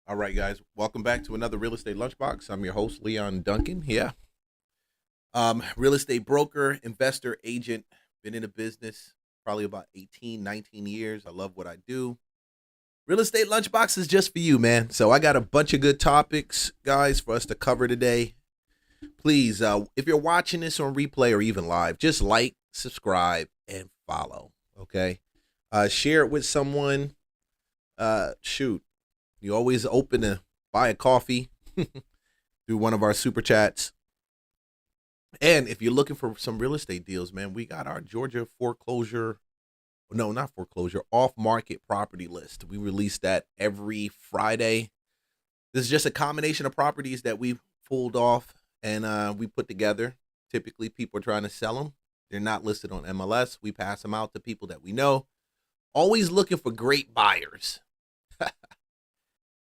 All right, guys, welcome back to another Real Estate Lunchbox. I'm your host, Leon Duncan. Yeah. Real estate broker, investor, agent, been in the business probably about 18, 19 years. I love what I do. Real Estate Lunchbox is just for you, man. So I got a bunch of good topics, guys, for us to cover today. Please, if you're watching this on replay or even live, just like, subscribe, and follow, okay? Share it with someone. Shoot. You're always open to buy a coffee through one of our super chats. And if you're looking for some real estate deals, man, we got our Georgia foreclosure. No, not foreclosure, off-market property list. We release that every Friday. This is just a combination of properties that we've pulled off and we put together. Typically, people are trying to sell them. They're not listed on MLS. We pass them out to people that we know. Always looking for great buyers.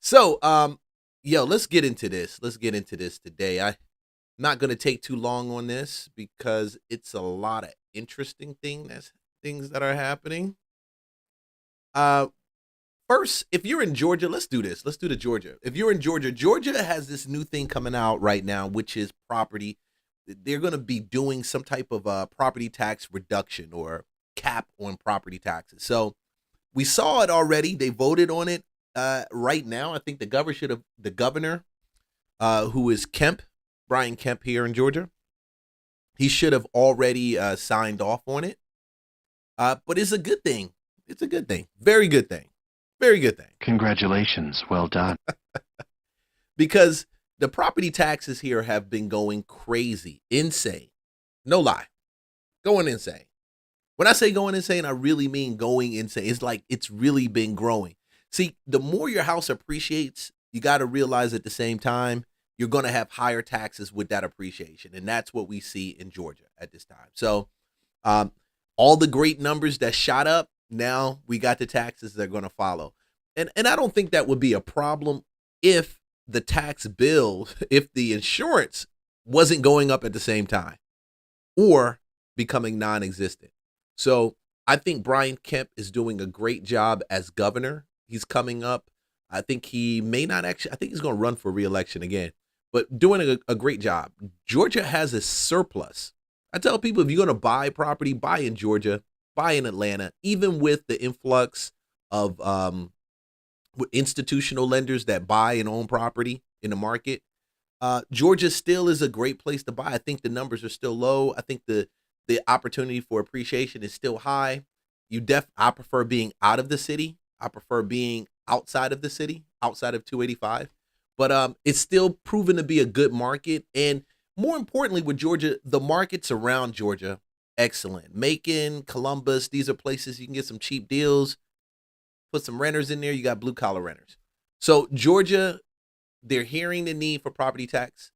So, let's get into this. Let's get into this today. I'm not going to take too long on this because it's a lot of interesting things that are happening. First, if you're in Georgia, let's do this. Let's do the Georgia. If you're in Georgia, Georgia has this new thing coming out right now, which is property. They're going to be doing some type of property tax reduction or cap on property taxes. So we saw it already. They voted on it. Right now, I think the governor, who is Brian Kemp here in Georgia, he should have already signed off on it. But it's a good thing. It's a good thing. Very good thing. Very good thing. Congratulations. Well done. Because the property taxes here have been going crazy, insane. No lie. Going insane. When I say going insane, I really mean going insane. It's like it's really been growing. See, the more your house appreciates, you got to realize at the same time, you're going to have higher taxes with that appreciation. And that's what we see in Georgia at this time. So all the great numbers that shot up, now we got the taxes that are going to follow. And I don't think that would be a problem if the tax bill, if the insurance wasn't going up at the same time or becoming non-existent. So I think Brian Kemp is doing a great job as governor. He's coming up. I think he may not actually, I think he's going to run for re-election again, but doing a great job. Georgia has a surplus. I tell people, if you're going to buy property, buy in Georgia, buy in Atlanta, even with the influx of institutional lenders that buy and own property in the market. Georgia still is a great place to buy. I think the numbers are still low. I think the opportunity for appreciation is still high. I prefer being out of the city. I prefer being outside of the city, outside of 285. But it's still proven to be a good market. And more importantly, with Georgia, the markets around Georgia, excellent. Macon, Columbus, these are places you can get some cheap deals. Put some renters in there. You got blue collar renters. So Georgia, they're hearing the need for property tax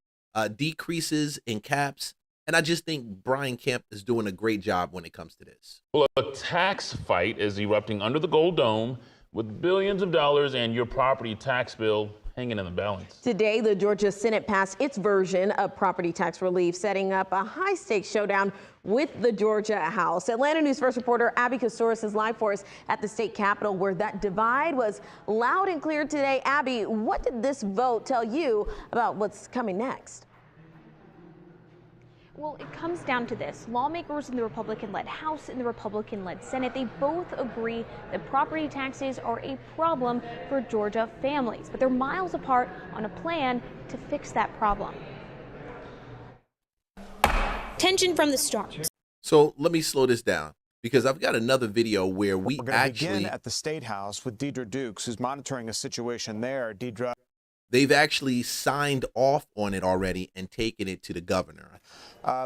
decreases in caps. And I just think Brian Kemp is doing a great job when it comes to this. Well, a tax fight is erupting under the Gold Dome with billions of dollars and your property tax bill hanging in the balance. Today, the Georgia Senate passed its version of property tax relief, setting up a high-stakes showdown with the Georgia House. Atlanta News First reporter Abby Kostouris is live for us at the state capitol, where that divide was loud and clear today. Abby, what did this vote tell you about what's coming next? Well, it comes down to this. Lawmakers in the Republican-led House and the Republican-led Senate, they both agree that property taxes are a problem for Georgia families, but they're miles apart on a plan to fix that problem. Tension from the start. So let me slow this down because I've got another video where we We're going to actually begin at the State House with Deidre Dukes, who's monitoring a situation there. Deidre. they've actually signed off on it already and taken it to the governor.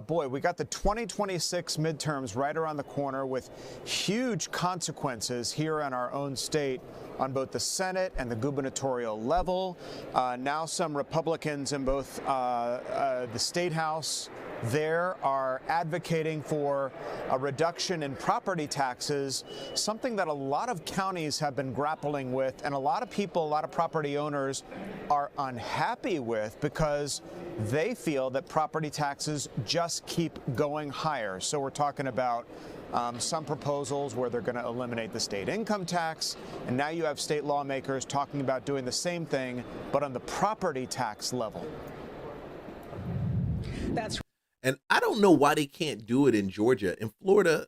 Boy, we got the 2026 midterms right around the corner with huge consequences here in our own state on both the Senate and the gubernatorial level. Now some Republicans in both the State House there are advocating for a reduction in property taxes, something that a lot of counties have been grappling with, and a lot of people, a lot of property owners are unhappy with because they feel that property taxes just keep going higher. So we're talking about some proposals where they're going to eliminate the state income tax, and now you have state lawmakers talking about doing the same thing, but on the property tax level. And I don't know why they can't do it in Georgia. In Florida,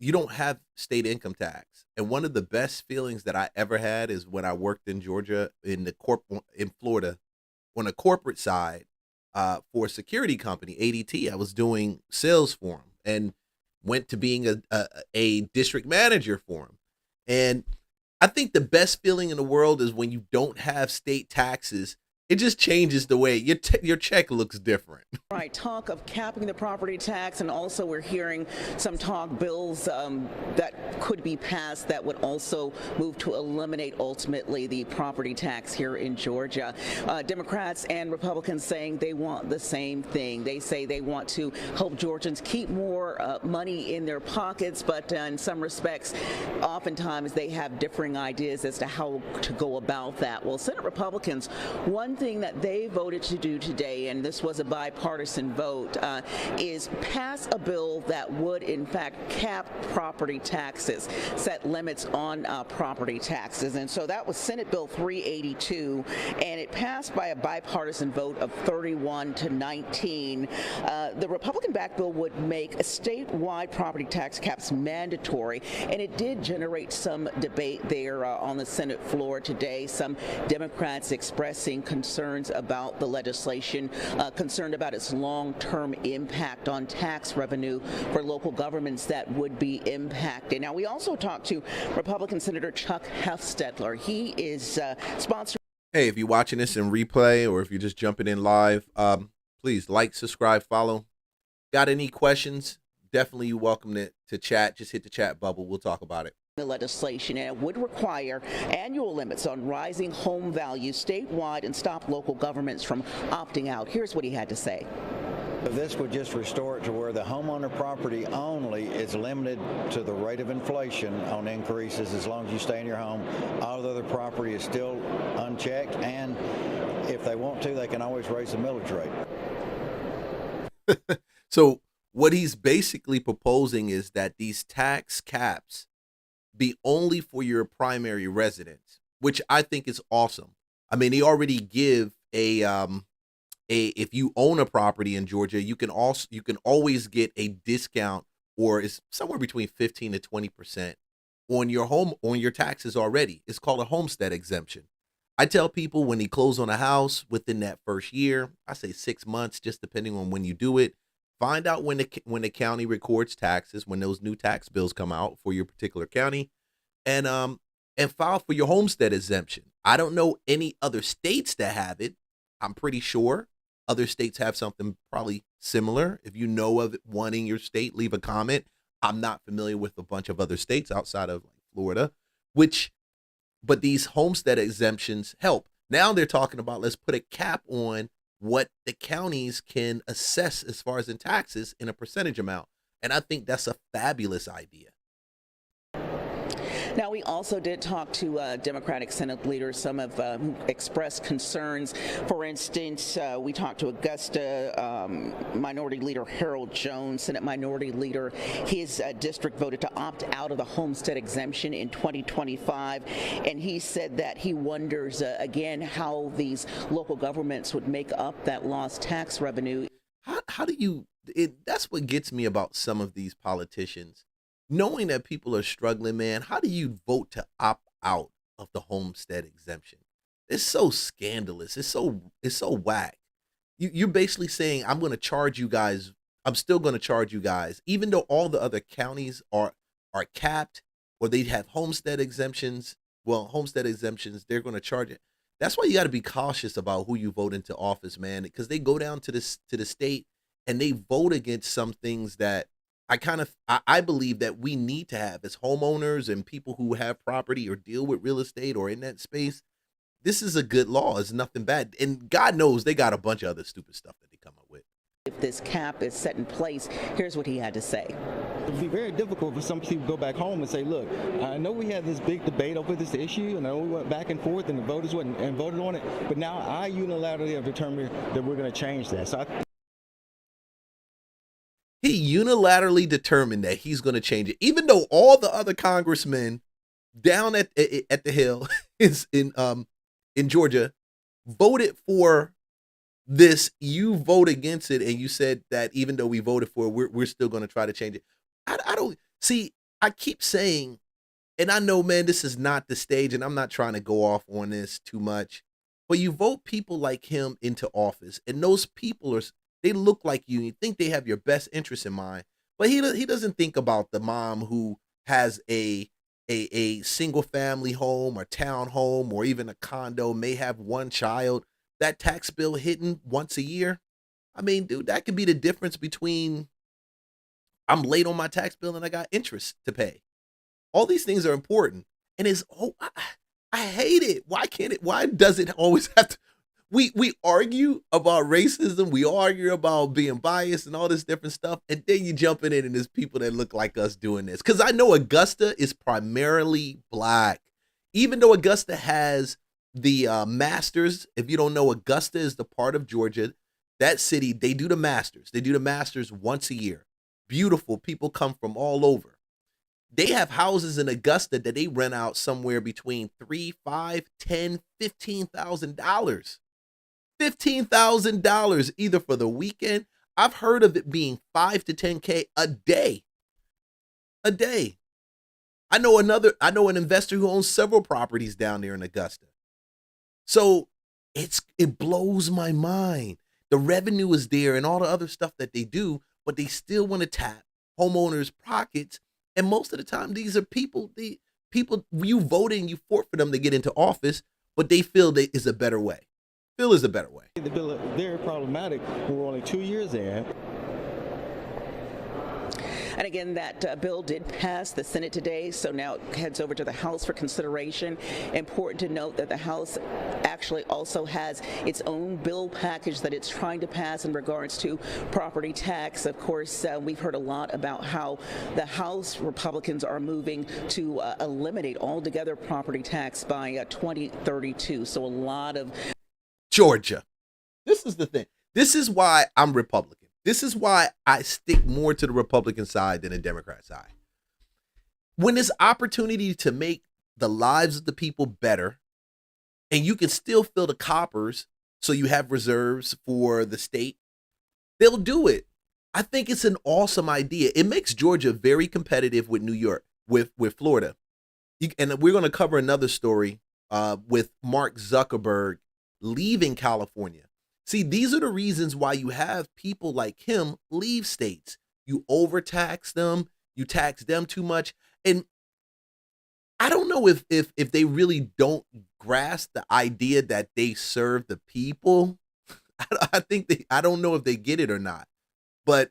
you don't have state income tax. And one of the best feelings that I ever had is when I worked in Georgia in Florida on a corporate side for a security company, ADT. I was doing sales for them and went to being a district manager for them. And I think the best feeling in the world is when you don't have state taxes. It just changes the way your check looks different. Right. Talk of capping the property tax, and also we're hearing some talk bills that could be passed that would also move to eliminate ultimately the property tax here in Georgia. Democrats and Republicans saying they want the same thing. They say they want to help Georgians keep more money in their pockets, but in some respects, oftentimes they have differing ideas as to how to go about that. Well, Senate Republicans, one thing that they voted to do today, and this was a bipartisan vote, is pass a bill that would in fact cap property taxes, set limits on property taxes. And so that was Senate Bill 382, and it passed by a bipartisan vote of 31-19. The Republican-backed bill would make a statewide property tax caps mandatory, and it did generate some debate there on the Senate floor today. Some Democrats expressing concerns about the legislation, concerned about its long-term impact on tax revenue for local governments that would be impacted. Now, we also talked to Republican Senator Chuck Hufstetler. He is sponsoring. Hey, if you're watching this in replay or if you're just jumping in live, please like, subscribe, follow. Got any questions? Definitely you're welcome to chat. Just hit the chat bubble. We'll talk about it. The legislation, and it would require annual limits on rising home values statewide and stop local governments from opting out. Here's what he had to say. This would just restore it to where the homeowner property only is limited to the rate of inflation on increases as long as you stay in your home. All the other property is still unchecked, and if they want to, they can always raise the millage rate. So what he's basically proposing is that these tax caps be only for your primary residence, which I think is awesome. I mean, they already give if you own a property in Georgia, you can always get a discount, or it's somewhere between 15 to 20% on your taxes already. It's called a homestead exemption. I tell people when they close on a house within that first year, I say 6 months, just depending on when you do it. Find out when the county records taxes, when those new tax bills come out for your particular county, and file for your homestead exemption. I don't know any other states that have it. I'm pretty sure other states have something probably similar. If you know of one in your state, leave a comment. I'm not familiar with a bunch of other states outside of Florida, but these homestead exemptions help. Now they're talking about, let's put a cap on what the counties can assess as far as in taxes in a percentage amount. And I think that's a fabulous idea. Now, we also did talk to Democratic Senate leaders, some have expressed concerns. For instance, we talked to Augusta Minority Leader Harold Jones, Senate Minority Leader. His district voted to opt out of the homestead exemption in 2025, and he said that he wonders, again, how these local governments would make up that lost tax revenue. How do you, that's what gets me about some of these politicians. Knowing that people are struggling, man, how do you vote to opt out of the homestead exemption? It's so scandalous. It's so whack. You're basically saying, I'm going to charge you guys. I'm still going to charge you guys, even though all the other counties are capped or they have homestead exemptions. Well, homestead exemptions, they're going to charge it. That's why you got to be cautious about who you vote into office, man, because they go down to the state and they vote against some things that I believe that we need to have as homeowners and people who have property or deal with real estate or in that space. This is a good law. It's nothing bad. And God knows they got a bunch of other stupid stuff that they come up with. If this cap is set in place, here's what he had to say. It would be very difficult for some people to go back home and say, look, I know we had this big debate over this issue, and I know we went back and forth and the voters went and voted on it, but now I unilaterally have determined that we're going to change that. So He unilaterally determined that he's going to change it, even though all the other congressmen down at the Hill is in Georgia voted for this. You vote against it, and you said that even though we voted for it, we're still going to try to change it. I don't see. I keep saying, and I know, man, this is not the stage, and I'm not trying to go off on this too much, but you vote people like him into office, and those people they look like you. You think they have your best interest in mind, but he doesn't think about the mom who has a single family home or town home or even a condo, may have one child. That tax bill hitting once a year. I mean, dude, that could be the difference between I'm late on my tax bill and I got interest to pay. All these things are important. And I hate it. Why does it always have to, we argue about racism, we argue about being biased and all this different stuff, and then you jumping in and there's people that look like us doing this. Because I know Augusta is primarily black. Even though Augusta has the Masters, if you don't know, Augusta is the part of Georgia, that city, they do the Masters. They do the Masters once a year. Beautiful. People come from all over. They have houses in Augusta that they rent out somewhere between $3,000, $5,000, $10,000, $15,000. $15,000 either for the weekend. I've heard of it being $5,000 to $10,000 a day. A day. I know an investor who owns several properties down there in Augusta. So it blows my mind. The revenue is there and all the other stuff that they do, but they still want to tap homeowners' pockets. And most of the time, these are people you vote in, you fought for them to get into office, but they feel there is a better way. Feel is a better way. The bill is very problematic. We're only 2 years in. And again, that bill did pass the Senate today, so now it heads over to the House for consideration. Important to note that the House actually also has its own bill package that it's trying to pass in regards to property tax. Of course, we've heard a lot about how the House Republicans are moving to eliminate altogether property tax by 2032. So a lot of Georgia. This is the thing. This is why I'm Republican. This is why I stick more to the Republican side than the Democrat side. When there's opportunity to make the lives of the people better, and you can still fill the coppers so you have reserves for the state, they'll do it. I think it's an awesome idea. It makes Georgia very competitive with New York, with Florida. And we're going to cover another story with Mark Zuckerberg leaving California. See, these are the reasons why you have people like him leave states. You overtax them, you tax them too much. And I don't know if they really don't grasp the idea that they serve the people. I don't know if they get it or not. But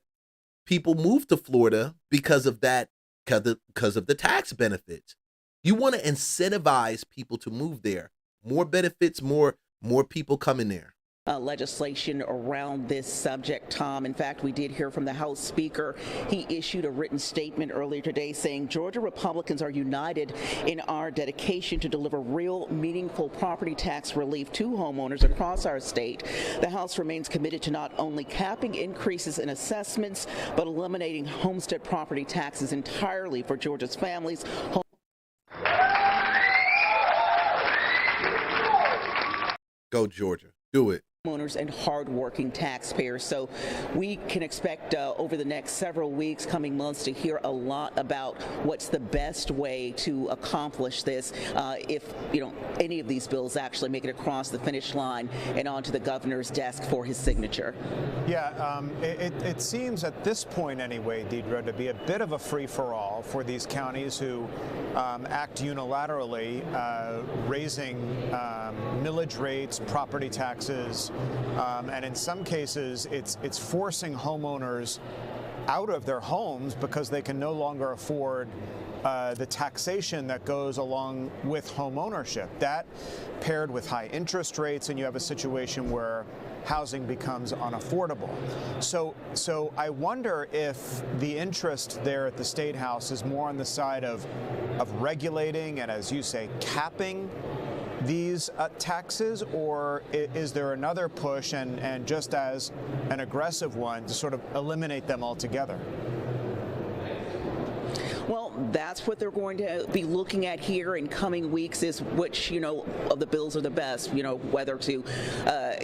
people move to Florida because of that, because of the tax benefits. You want to incentivize people to move there. More benefits, more people coming there. Legislation around this subject, Tom. In fact, we did hear from the House Speaker. He issued a written statement earlier today saying Georgia Republicans are united in our dedication to deliver real, meaningful property tax relief to homeowners across our state. The House remains committed to not only capping increases in assessments, but eliminating homestead property taxes entirely for Georgia's families. Go Georgia. Do it. Homeowners and hardworking taxpayers. So we can expect over the next several weeks, coming months, to hear a lot about what's the best way to accomplish this if any of these bills actually make it across the finish line and onto the governor's desk for his signature. Yeah, it seems at this point anyway, Deidre, to be a bit of a free-for-all for these counties who act unilaterally, raising millage rates, property taxes, and in some cases, it's forcing homeowners out of their homes because they can no longer afford the taxation that goes along with home ownership. That paired with high interest rates, and you have a situation where housing becomes unaffordable. So I wonder if the interest there at the State House is more on the side of regulating and, as you say, capping these taxes, or is there another push and just as an aggressive one to sort of eliminate them altogether? Well, that's what they're going to be looking at here in coming weeks, is which, of the bills are the best, whether to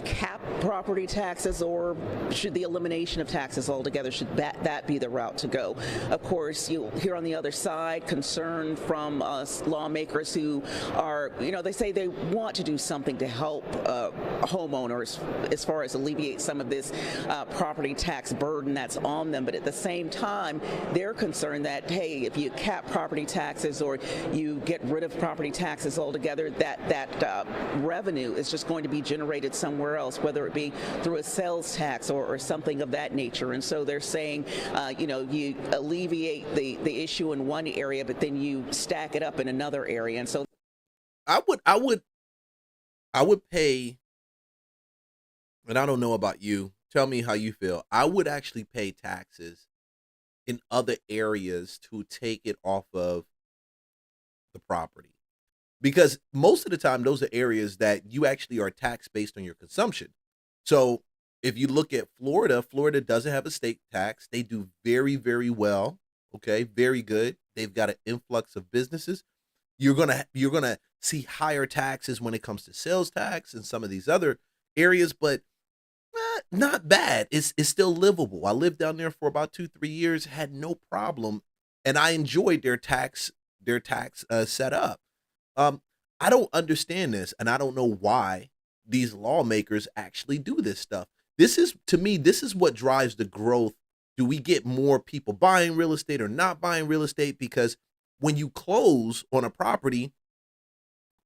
cap property taxes or should the elimination of taxes altogether, should that be the route to go. Of course, you'll hear on the other side concern from lawmakers who are, they say they want to do something to help homeowners as far as alleviate some of this property tax burden that's on them. But at the same time, they're concerned that, hey, if you cap property taxes or you get rid of property taxes altogether, that revenue is just going to be generated somewhere else, whether it be through a sales tax or something of that nature. And so they're saying, you alleviate the issue in one area, but then you stack it up in another area. And so I would pay, and I don't know about you, tell me how you feel. I would actually pay taxes in other areas to take it off of the property, because most of the time those are areas that you actually are taxed based on your consumption. So if you look at Florida doesn't have a state tax. They do very, very well. Okay, very good. They've got an influx of businesses. You're gonna see higher taxes when it comes to sales tax and some of these other areas, but not bad. It's still livable. I lived down there for about 2-3 years, had no problem, and I enjoyed their tax setup. I don't understand this, and I don't know why these lawmakers actually do this stuff. This is what drives the growth. Do we get more people buying real estate or not buying real estate? Because when you close on a property,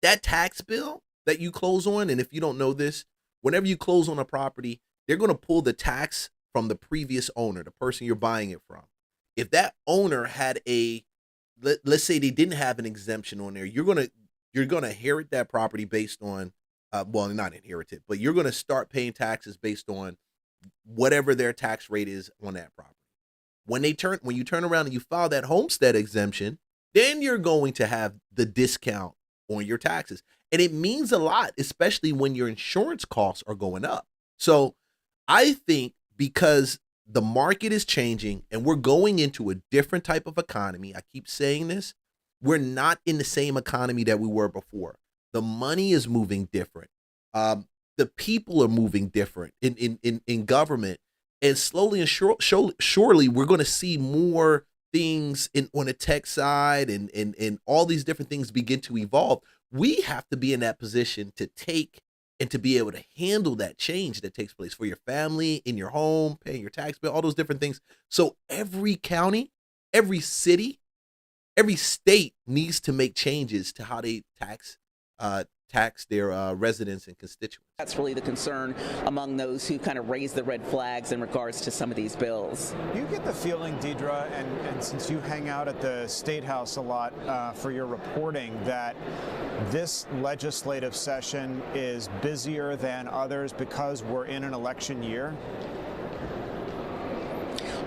that tax bill that you close on, and if you don't know this, whenever you close on a property, they're going to pull the tax from the previous owner, the person you're buying it from. If that owner had let's say they didn't have an exemption on there, you're going to inherit that property based on, well, not inherit it, but you're going to start paying taxes based on whatever their tax rate is on that property. When you turn around and you file that homestead exemption, then you're going to have the discount on your taxes. And it means a lot, especially when your insurance costs are going up. So I think because the market is changing and we're going into a different type of economy, I keep saying this, we're not in the same economy that we were before. The money is moving different. The people are moving different in government. And slowly and surely, we're going to see more things on the tech side and all these different things begin to evolve. We have to be in that position to take and to be able to handle that change that takes place for your family, in your home, paying your tax bill, all those different things. So every county, every city, every state needs to make changes to how they tax their residents and constituents. That's really the concern among those who kind of raise the red flags in regards to some of these bills. Do you get the feeling, Deidre, and since you hang out at the State House a lot for your reporting, that this legislative session is busier than others because we're in an election year?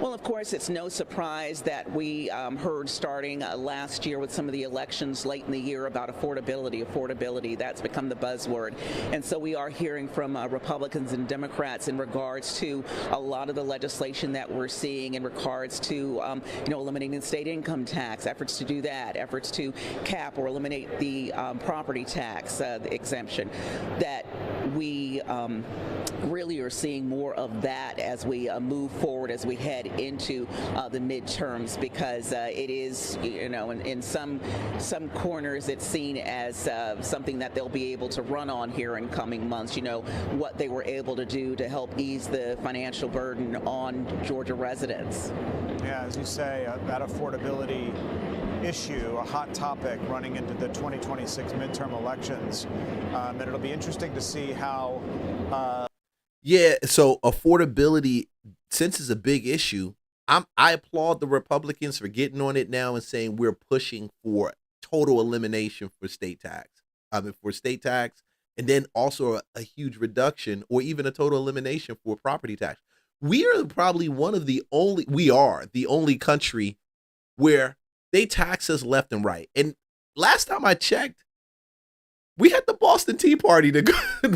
Well, of course, it's no surprise that we heard starting last year with some of the elections late in the year about affordability. That's become the buzzword. And so we are hearing from Republicans and Democrats in regards to a lot of the legislation that we're seeing in regards to, eliminating the state income tax, efforts to do that, efforts to cap or eliminate the property tax the exemption, that we really are seeing more of that as we move forward, as we head into the midterms, because it is, in some corners it's seen as something that they'll be able to run on here in coming months. What they were able to do to help ease the financial burden on Georgia residents. Yeah, as you say, that affordability issue, a hot topic running into the 2026 midterm elections, and it'll be interesting to see how. Yeah, so affordability, since it's a big issue, I applaud the Republicans for getting on it now and saying we're pushing for total elimination for state tax. And then also a huge reduction or even a total elimination for property tax. We are probably the only country where they tax us left and right. And last time I checked, we had the Boston Tea Party to go,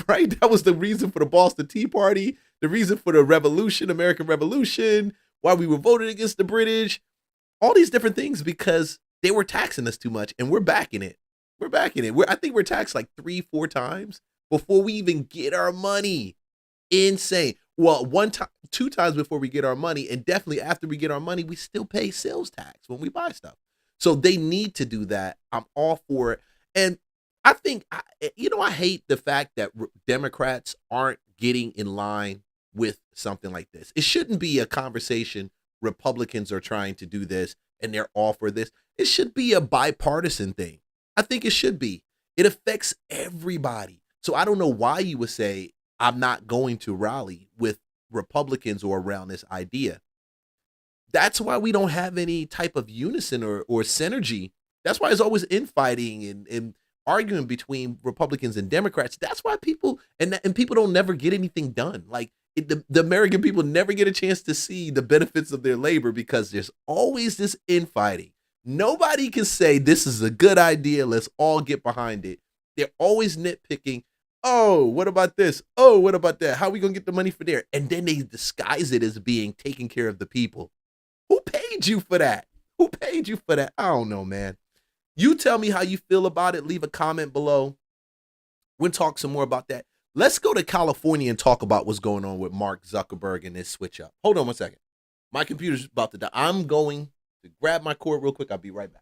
right? That was the reason for the Boston Tea Party, the reason for the revolution, American Revolution, why we were voting against the British. all these different things because they were taxing us too much, and we're backing it. We're backing it. I think we're taxed like 3-4 times before we even get our money. Insane. Well, 2 times before we get our money, and definitely after we get our money, we still pay sales tax when we buy stuff. So they need to do that. I'm all for it. And I think, I hate the fact that Democrats aren't getting in line with something like this. It shouldn't be a conversation. Republicans are trying to do this and they're all for this. It should be a bipartisan thing. I think it should be. It affects everybody. So I don't know why you would say, I'm not going to rally with Republicans or around this idea. That's why we don't have any type of unison or synergy. That's why it's always infighting and arguing between Republicans and Democrats. That's why people and people don't never get anything done. Like the American people never get a chance to see the benefits of their labor because there's always this infighting. Nobody can say this is a good idea. Let's all get behind it. They're always nitpicking. Oh, what about this? Oh, what about that? How are we going to get the money for there? And then they disguise it as being taking care of the people. Who paid you for that? Who paid you for that? I don't know, man. You tell me how you feel about it. Leave a comment below. We'll talk some more about that. Let's go to California and talk about what's going on with Mark Zuckerberg and this switch up. Hold on one second. My computer's about to die. I'm going to grab my cord real quick. I'll be right back.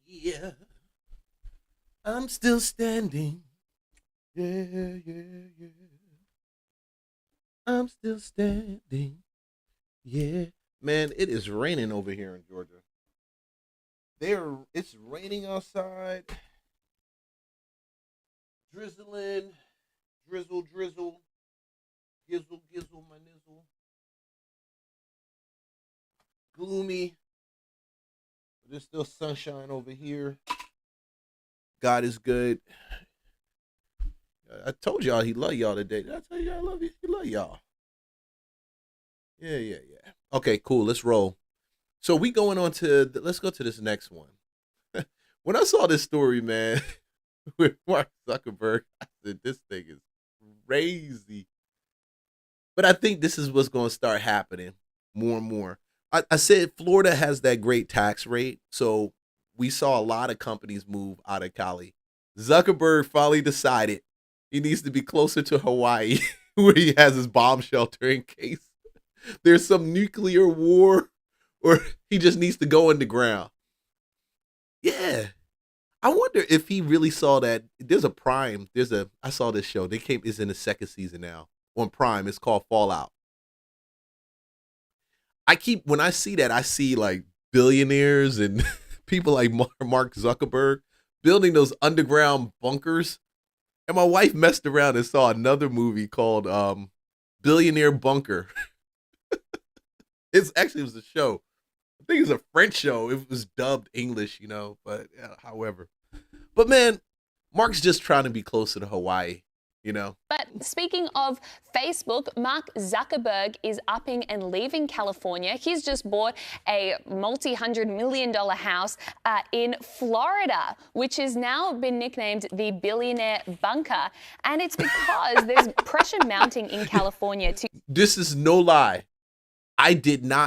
Yeah. I'm still standing. Yeah. I'm still standing. Yeah. Man, it is raining over here in Georgia. It's raining outside. Drizzling. Drizzle. Gizzle, my nizzle. Gloomy. There's still sunshine over here. God is good. I told y'all he love y'all today. Did I tell y'all I love you? He love y'all. Yeah. Okay, cool. Let's roll. So we going on to, let's go to this next one. When I saw this story, man, with Mark Zuckerberg, I said, this thing is crazy. But I think this is what's going to start happening more and more. I said Florida has that great tax rate, so we saw a lot of companies move out of Cali. Zuckerberg finally decided he needs to be closer to Hawaii, where he has his bomb shelter in case there's some nuclear war, or he just needs to go underground. Yeah. I wonder if he really saw that. There's a Prime. I saw this show. It's in the second season now on Prime. It's called Fallout. When I see that, I see like billionaires and people like Mark Zuckerberg building those underground bunkers. And my wife messed around and saw another movie called Billionaire Bunker. It was a show. I think it was a French show. It was dubbed English, but however. But man, Mark's just trying to be closer to Hawaii. But speaking of Facebook, Mark Zuckerberg is upping and leaving California. He's just bought a multi-$100-million house in Florida, which has now been nicknamed the Billionaire Bunker. And it's because there's pressure mounting in California to... This is no lie. I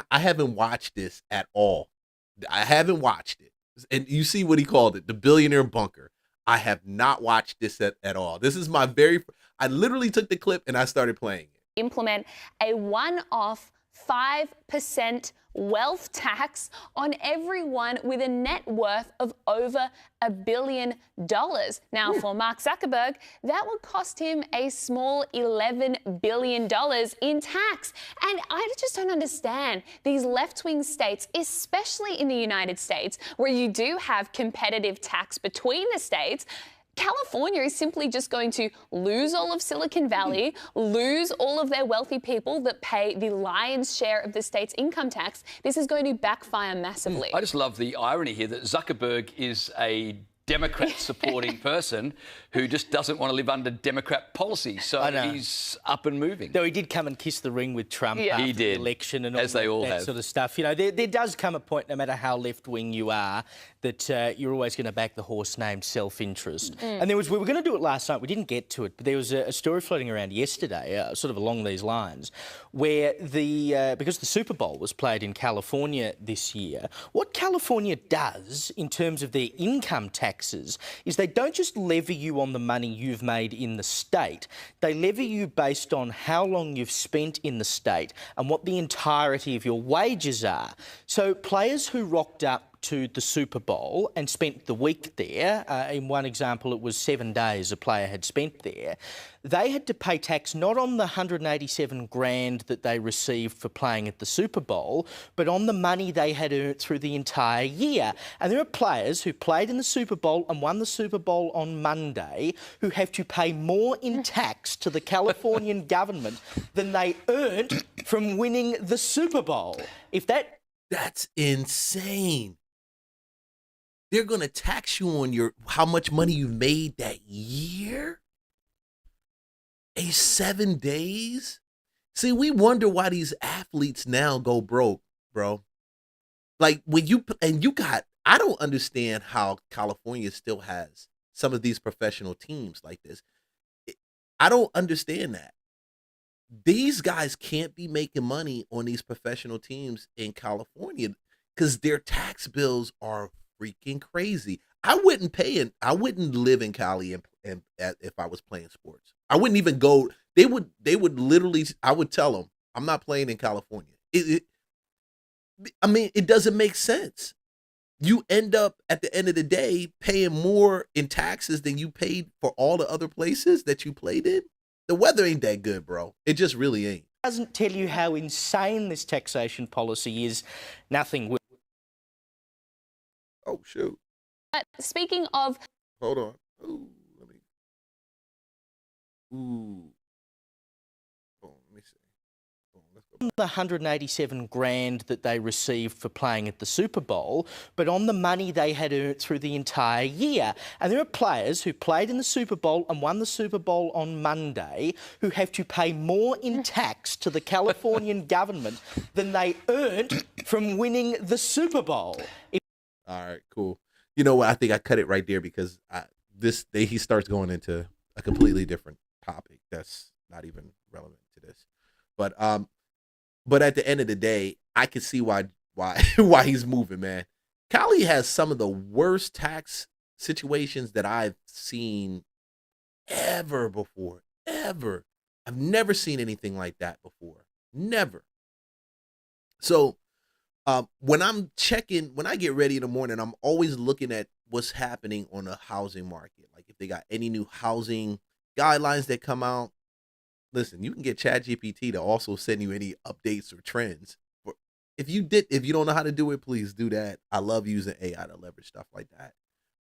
haven't watched this at all. I haven't watched it. And you see what he called it, the Billionaire Bunker. I have not watched this at all. This is I literally took the clip and I started playing it. Implement a one-off 5% wealth tax on everyone with a net worth of over $1 billion. Now, for Mark Zuckerberg, that would cost him a small $11 billion in tax. And I just don't understand these left-wing states, especially in the United States, where you do have competitive tax between the states. California is simply just going to lose all of Silicon Valley, lose all of their wealthy people that pay the lion's share of the state's income tax. This is going to backfire massively. I just love the irony here that Zuckerberg is a Democrat-supporting person who just doesn't want to live under Democrat policy. So he's up and moving. Though he did come and kiss the ring with Trump after he did. the election and as they all that have. sort of stuff. You know, there does come a point, no matter how left-wing you are, that you're always going to back the horse named self-interest. And we were going to do it last night. We didn't get to it, but there was a story floating around yesterday, sort of along these lines, where because the Super Bowl was played in California this year, what California does in terms of their income taxes is they don't just levy you on the money you've made in the state. They levy you based on how long you've spent in the state and what the entirety of your wages are. So players who rocked up to the Super Bowl and spent the week there, in one example it was 7 days a player had spent there, they had to pay tax not on the 187 grand that they received for playing at the Super Bowl, but on the money they had earned through the entire year. And there are players who played in the Super Bowl and won the Super Bowl on Monday who have to pay more in tax to the Californian government than they earned from winning the Super Bowl. That's insane. They're going to tax you on how much money you made that year? 7 days? See, we wonder why these athletes now go broke, bro. Like I don't understand how California still has some of these professional teams like this. I don't understand that. These guys can't be making money on these professional teams in California because their tax bills are freaking crazy. I wouldn't live in Cali and if I was playing sports. I wouldn't even go. They would literally. I would tell them I'm not playing in California. It doesn't make sense. You end up at the end of the day paying more in taxes than you paid for all the other places that you played in. The weather ain't that good, bro. It just really ain't. Doesn't tell you how insane this taxation policy is. Nothing will. Oh, shoot. Speaking of... Hold on. Ooh, let me see. Let's go back. The 187 grand that they received for playing at the Super Bowl, but on the money they had earned through the entire year. And there are players who played in the Super Bowl and won the Super Bowl on Monday who have to pay more in tax to the Californian government than they earned from winning the Super Bowl. All right, cool. You know what? I think I cut it right there because he starts going into a completely different topic that's not even relevant to this. But at the end of the day, I can see why he's moving, man. Cali has some of the worst tax situations that I've seen ever before. Ever. I've never seen anything like that before. Never. So when I get ready in the morning, I'm always looking at what's happening on the housing market. Like if they got any new housing guidelines that come out. Listen, you can get ChatGPT to also send you any updates or trends. If you don't know how to do it, please do that. I love using AI to leverage stuff like that.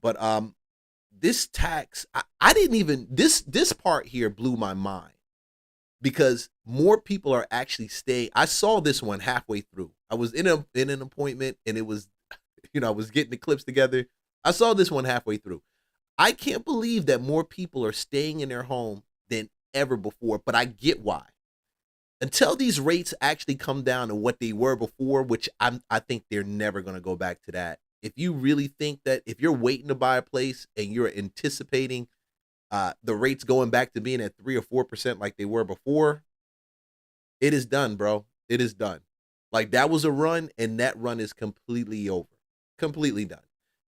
But this tax, I didn't even this part here blew my mind because more people are actually staying. I saw this one halfway through. I was in an appointment and it was, I was getting the clips together. I saw this one halfway through. I can't believe that more people are staying in their home than ever before, but I get why. Until these rates actually come down to what they were before, which I think they're never going to go back to that. If you really think that, if you're waiting to buy a place and you're anticipating the rates going back to being at 3 or 4% like they were before, it is done, bro. It is done. Like that was a run, and that run is completely over. Completely done.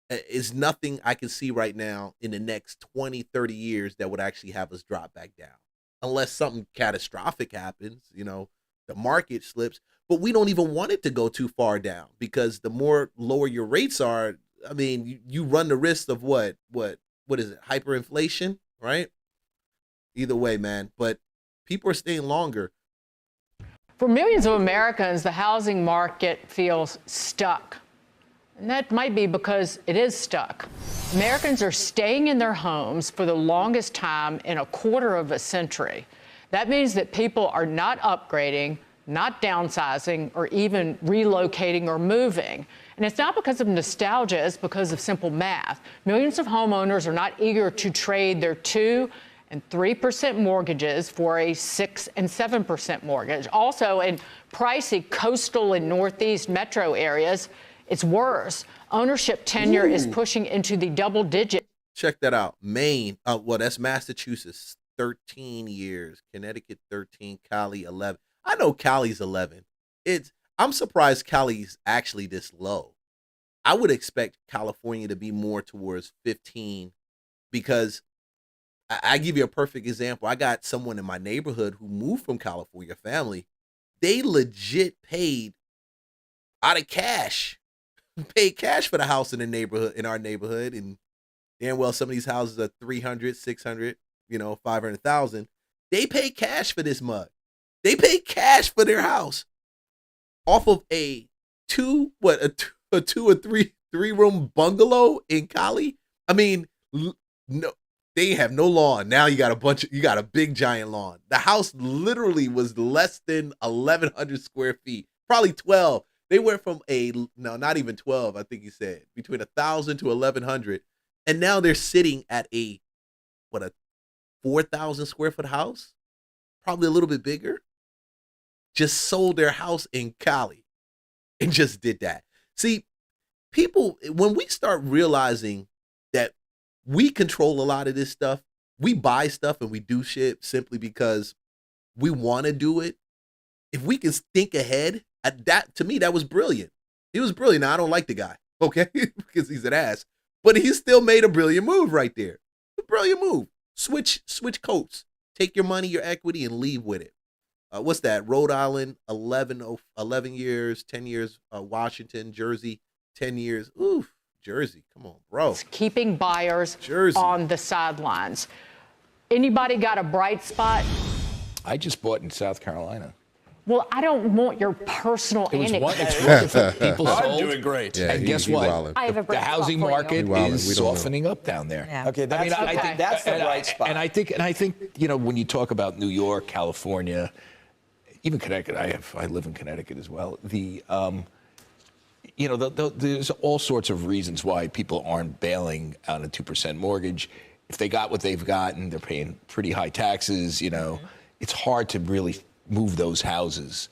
It's nothing I can see right now in the next 20, 30 years that would actually have us drop back down. Unless something catastrophic happens, the market slips. but we don't even want it to go too far down, because the more lower your rates are, I mean, you run the risk of what is it? Hyperinflation, right? Either way, man. But people are staying longer. For millions of Americans, the housing market feels stuck. And that might be because it is stuck. Americans are staying in their homes for the longest time in a quarter of a century. That means that people are not upgrading, not downsizing, or even relocating or moving. And it's not because of nostalgia, it's because of simple math. Millions of homeowners are not eager to trade their 2% and 3% mortgages for a 6% and 7% mortgage. Also, in pricey coastal and northeast metro areas, it's worse. Ownership tenure is pushing into the double digits. Check that out. Maine, well, that's Massachusetts, 13 years. Connecticut, 13. Cali, 11. I know Cali's 11. I'm surprised Cali's actually this low. I would expect California to be more towards 15, because I give you a perfect example. I got someone in my neighborhood who moved from California, family. They legit paid out of cash, paid cash for the house in the neighborhood, in our neighborhood. And damn well, some of these houses are 300, 600, 500,000. They pay cash for this mug. They pay cash for their house off of a two or three room bungalow in Cali. I mean, no. They have no lawn. Now you got a big giant lawn. The house literally was less than 1,100 square feet, probably 12. They went from not even 12, I think he said, between 1,000 to 1,100. And now they're sitting at a 4,000 square foot house, probably a little bit bigger. Just sold their house in Cali and just did that. See, people, when we start realizing that we control a lot of this stuff, we buy stuff and we do shit simply because we want to do it. If we can think ahead, to me, that was brilliant. He was brilliant. Now, I don't like the guy, okay, because he's an ass, but he still made a brilliant move right there. A brilliant move. Switch coats. Take your money, your equity, and leave with it. What's that? Rhode Island, 11 years, 10 years. Washington, Jersey, 10 years. Oof. Jersey, come on, bro. Keeping buyers on the sidelines. Anybody got a bright spot? I just bought in South Carolina. Well, I don't want your personal anecdote. It's wonderful. People I'm sold. doing great. Yeah, and guess what? I have a bright the housing spot for market you. is softening up down there. Yeah. Okay, I think that's the bright spot. And I think when you talk about New York, California, even Connecticut, I live in Connecticut as well. There's all sorts of reasons why people aren't bailing on a 2% mortgage. If they got what they've gotten, they're paying pretty high taxes. It's hard to really move those houses.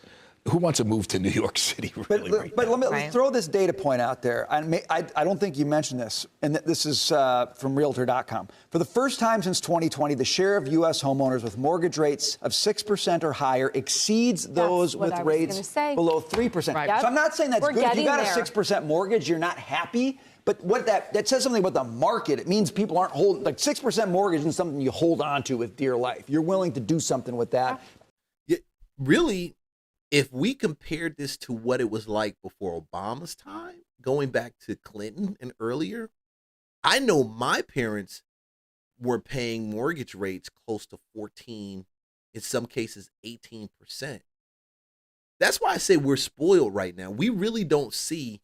Who wants to move to New York City? Really but let me throw this data point out there. I don't think you mentioned this, and this is from Realtor.com. For the first time since 2020, the share of U.S. homeowners with mortgage rates of 6% or higher exceeds those with rates below 3%. Right. So I'm not saying that's We're good. If you got getting a 6% mortgage, you're not happy. But what that says something about the market. It means people aren't holding, like 6% mortgage isn't something you hold on to with dear life. You're willing to do something with that. Yeah, really. If we compared this to what it was like before Obama's time, going back to Clinton and earlier, I know my parents were paying mortgage rates close to 14, in some cases 18%. That's why I say we're spoiled right now. We really don't see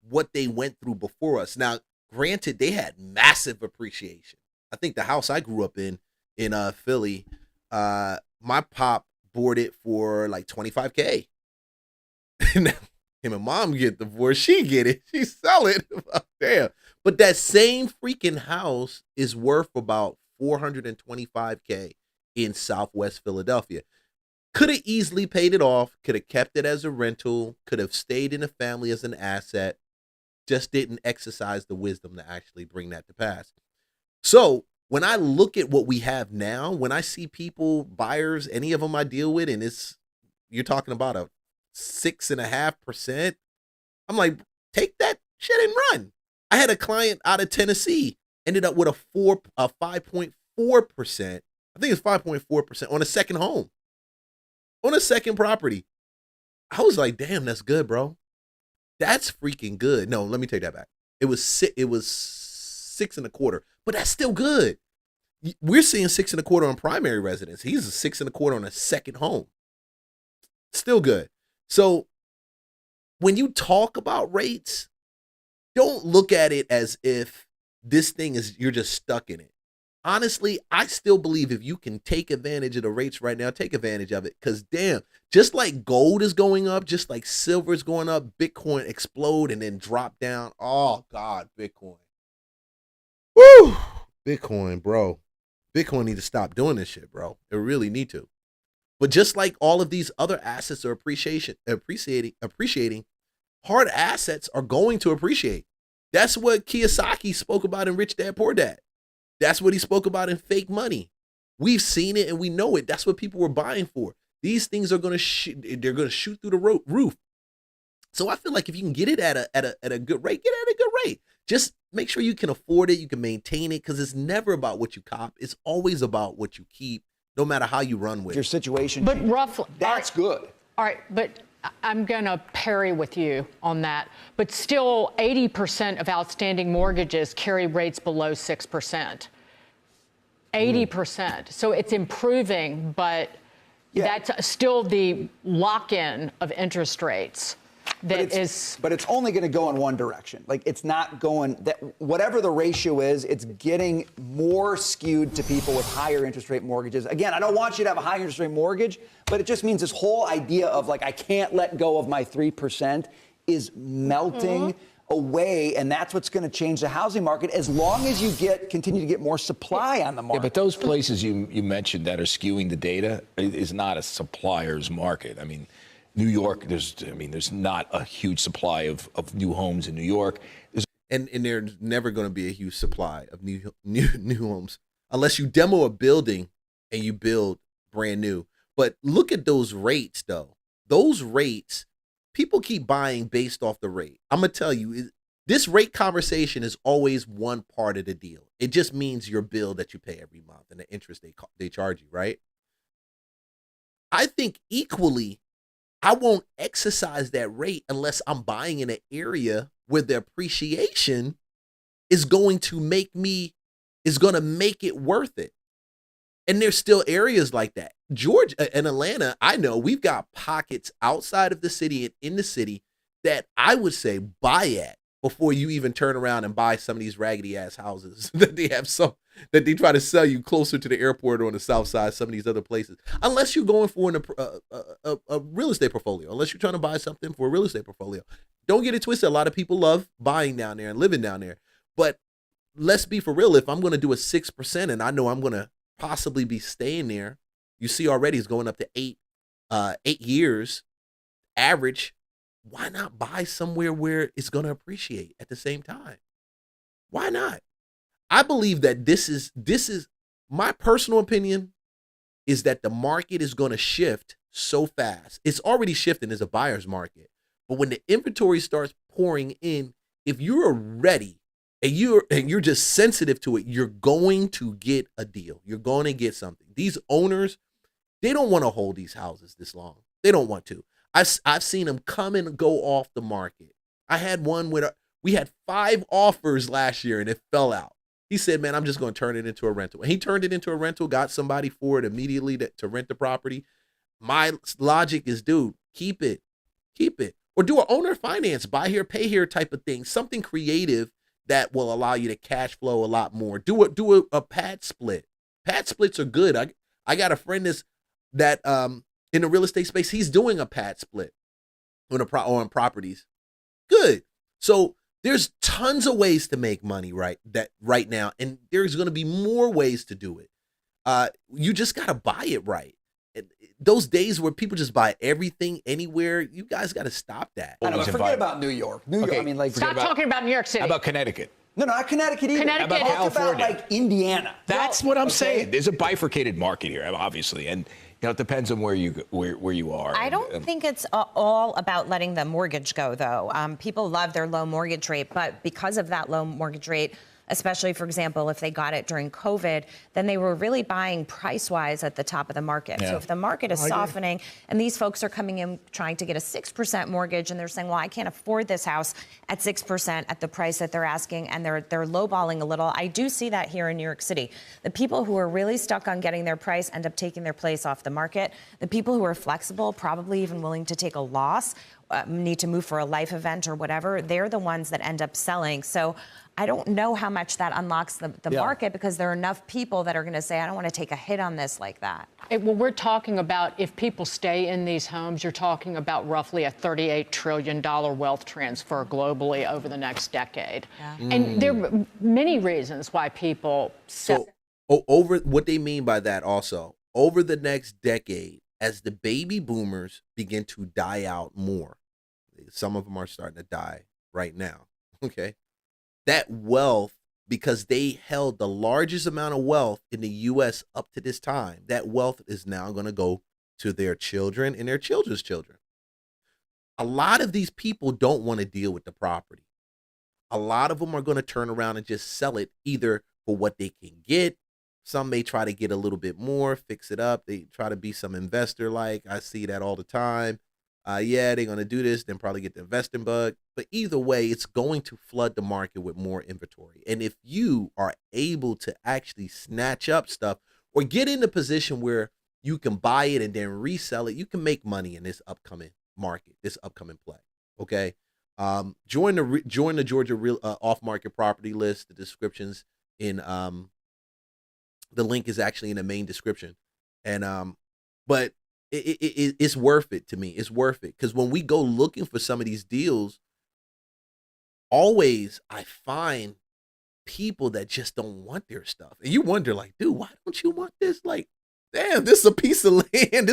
what they went through before us. Now, granted, they had massive appreciation. I think the house I grew up in Philly, my pop bought it for like $25K. Now, him and mom get divorced. She get it. She sell it. Damn. But that same freaking house is worth about $425K in Southwest Philadelphia. Could have easily paid it off. Could have kept it as a rental. Could have stayed in the family as an asset. Just didn't exercise the wisdom to actually bring that to pass. So when I look at what we have now, when I see people, buyers, any of them I deal with, and you're talking about a 6.5%, I'm like, take that shit and run. I had a client out of Tennessee, ended up with a 5.4%. I think it's 5.4% on a second home, on a second property. I was like, damn, that's good, bro. That's freaking good. No, let me take that back. It was 6.25, but that's still good. We're seeing 6.25 on primary residence. He's a 6.25 on a second home. Still good. So when you talk about rates, don't look at it as if this thing is, you're just stuck in it. Honestly, I still believe if you can take advantage of the rates right now, take advantage of it. Because damn, just like gold is going up, just like silver is going up, Bitcoin explode and then drop down. Oh God, Bitcoin. Woo! Bitcoin, bro. Bitcoin need to stop doing this shit, bro. It really need to. But just like all of these other assets are appreciating, hard assets are going to appreciate. That's what Kiyosaki spoke about in Rich Dad Poor Dad. That's what he spoke about in Fake Money. We've seen it and we know it. That's what people were buying for. These things are going to they're going to shoot through the roof. So I feel like if you can get it at a good rate, get it at a good rate. Just make sure you can afford it, you can maintain it, because it's never about what you cop. It's always about what you keep, no matter how you run with your situation. But roughly, that's good. All right, but I'm going to parry with you on that. But still, 80% of outstanding mortgages carry rates below 6%. 80%. So it's improving, but that's still the lock-in of interest rates. But it's only going to go in one direction. Like, it's not going that whatever the ratio is, it's getting more skewed to people with higher interest rate mortgages. Again, I don't want you to have a high interest rate mortgage, but it just means this whole idea of like, I can't let go of my 3% is melting away, and that's what's going to change the housing market as long as you continue to get more supply on the market. Yeah, but those places you mentioned that are skewing the data is not a supplier's market. I mean, New York, there's not a huge supply of new homes in New York. And there's never going to be a huge supply of new homes unless you demo a building and you build brand new. But look at those rates, though. Those rates, people keep buying based off the rate. I'm going to tell you, this rate conversation is always one part of the deal. It just means your bill that you pay every month and the interest they charge you, right? I think equally, I won't exercise that rate unless I'm buying in an area where the appreciation is going to make it worth it. And there's still areas like that. Georgia and Atlanta, I know we've got pockets outside of the city and in the city that I would say buy at before you even turn around and buy some of these raggedy ass houses that they try to sell you closer to the airport or on the south side, some of these other places. Unless you're going for a real estate portfolio, unless you're trying to buy something for a real estate portfolio. Don't get it twisted. A lot of people love buying down there and living down there. But let's be for real. If I'm going to do a 6% and I know I'm going to possibly be staying there, you see already it's going up to 8 years average. Why not buy somewhere where it's going to appreciate at the same time? Why not? I believe that this is my personal opinion is that the market is going to shift so fast. It's already shifting as a buyer's market. But when the inventory starts pouring in, if you're ready and you're just sensitive to it, you're going to get a deal. You're going to get something. These owners, they don't want to hold these houses this long. They don't want to. I've seen them come and go off the market. I had one where we had 5 offers last year and it fell out. He said, man, I'm just going to turn it into a rental. And he turned it into a rental, got somebody for it immediately to rent the property. My logic is, dude, keep it. Or do an owner finance, buy here, pay here type of thing. Something creative that will allow you to cash flow a lot more. Do a pad split. Pad splits are good. I got a friend that in the real estate space, he's doing a pad split on properties. Good. So there's tons of ways to make money right now, and there's going to be more ways to do it. You just got to buy it right. Those days where people just buy everything anywhere, you guys got to stop that. I know, forget about New York. Okay. I mean, like, stop talking about New York City. How about Connecticut? No, not Connecticut either. Connecticut. How about California? About, like, Indiana. That's what I'm saying. There's a bifurcated market here, obviously, and it depends on where you are. I don't think it's all about letting the mortgage go, though. People love their low mortgage rate, but because of that low mortgage rate, especially, for example, if they got it during COVID, then they were really buying price-wise at the top of the market. Yeah. So if the market is softening and these folks are coming in trying to get a 6% mortgage and they're saying, well, I can't afford this house at 6% at the price that they're asking, and they're lowballing a little. I do see that here in New York City. The people who are really stuck on getting their price end up taking their place off the market. The people who are flexible, probably even willing to take a loss, need to move for a life event or whatever, they're the ones that end up selling. So I don't know how much that unlocks the market, because there are enough people that are going to say, I don't want to take a hit on this like that. Well, we're talking about, if people stay in these homes, you're talking about roughly a $38 trillion wealth transfer globally over the next decade. And there are many reasons why people sell. So over what they mean by that also, over the next decade, as the baby boomers begin to die out more, some of them are starting to die right now, okay? That wealth, because they held the largest amount of wealth in the U.S. up to this time, that wealth is now going to go to their children and their children's children. A lot of these people don't want to deal with the property. A lot of them are going to turn around and just sell it, either for what they can get. Some may try to get a little bit more, fix it up. They try to be some investor like. I see that all the time. Yeah, they're going to do this, then probably get the investing bug. But either way, it's going to flood the market with more inventory. And if you are able to actually snatch up stuff or get in a position where you can buy it and then resell it, you can make money in this upcoming market, this upcoming play. Okay. Join the Georgia real off-market property list. The descriptions in the link is actually in the main description. And but it's worth it to me. It's worth it, because when we go looking for some of these deals, always I find people that just don't want their stuff. And you wonder, like, dude, why don't you want this? Like, damn, this is a piece of land.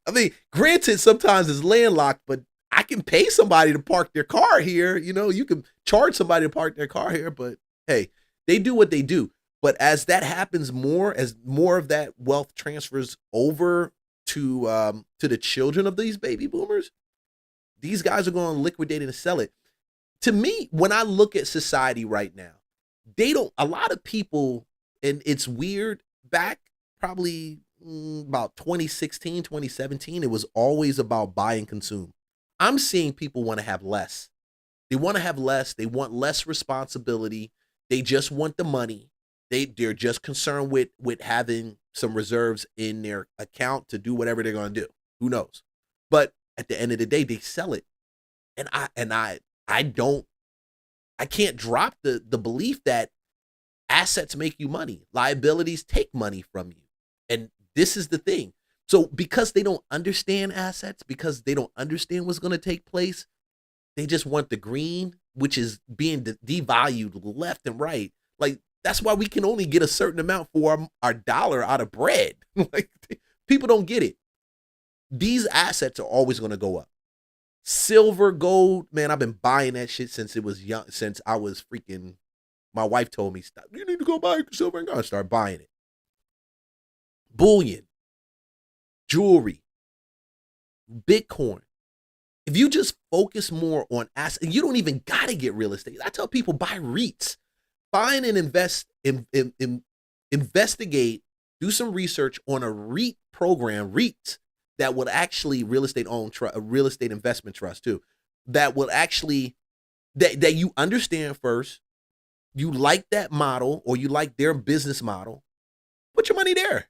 I mean, granted, sometimes it's landlocked, but I can pay somebody to park their car here. You know, you can charge somebody to park their car here, but hey, they do what they do. But as that happens more, as more of that wealth transfers over to the children of these baby boomers, these guys are going to liquidate and sell it. To me, when I look at society right now, a lot of people, and it's weird, back probably about 2016, 2017, it was always about buy and consume. I'm seeing people want to have less. They want to have less. They want less responsibility. They just want the money. They're just concerned with having some reserves in their account to do whatever they're going to do. Who knows? But at the end of the day, they sell it. And I can't drop the belief that assets make you money. Liabilities take money from you. And this is the thing. So because they don't understand assets, because they don't understand what's going to take place, they just want the green, which is being devalued left and right. Like, that's why we can only get a certain amount for our dollar out of bread. Like, people don't get it. These assets are always going to go up. Silver, gold, man, I've been buying that shit since it was young, since I was freaking, my wife told me, stop, you need to go buy silver, and go start buying it. Bullion, jewelry, Bitcoin. If you just focus more on assets, you don't even got to get real estate. I tell people, buy REITs. Find and investigate, do some research on a REIT program, REITs, that would actually real estate investment trust too, that will actually, that you understand first, you like that model or you like their business model, put your money there.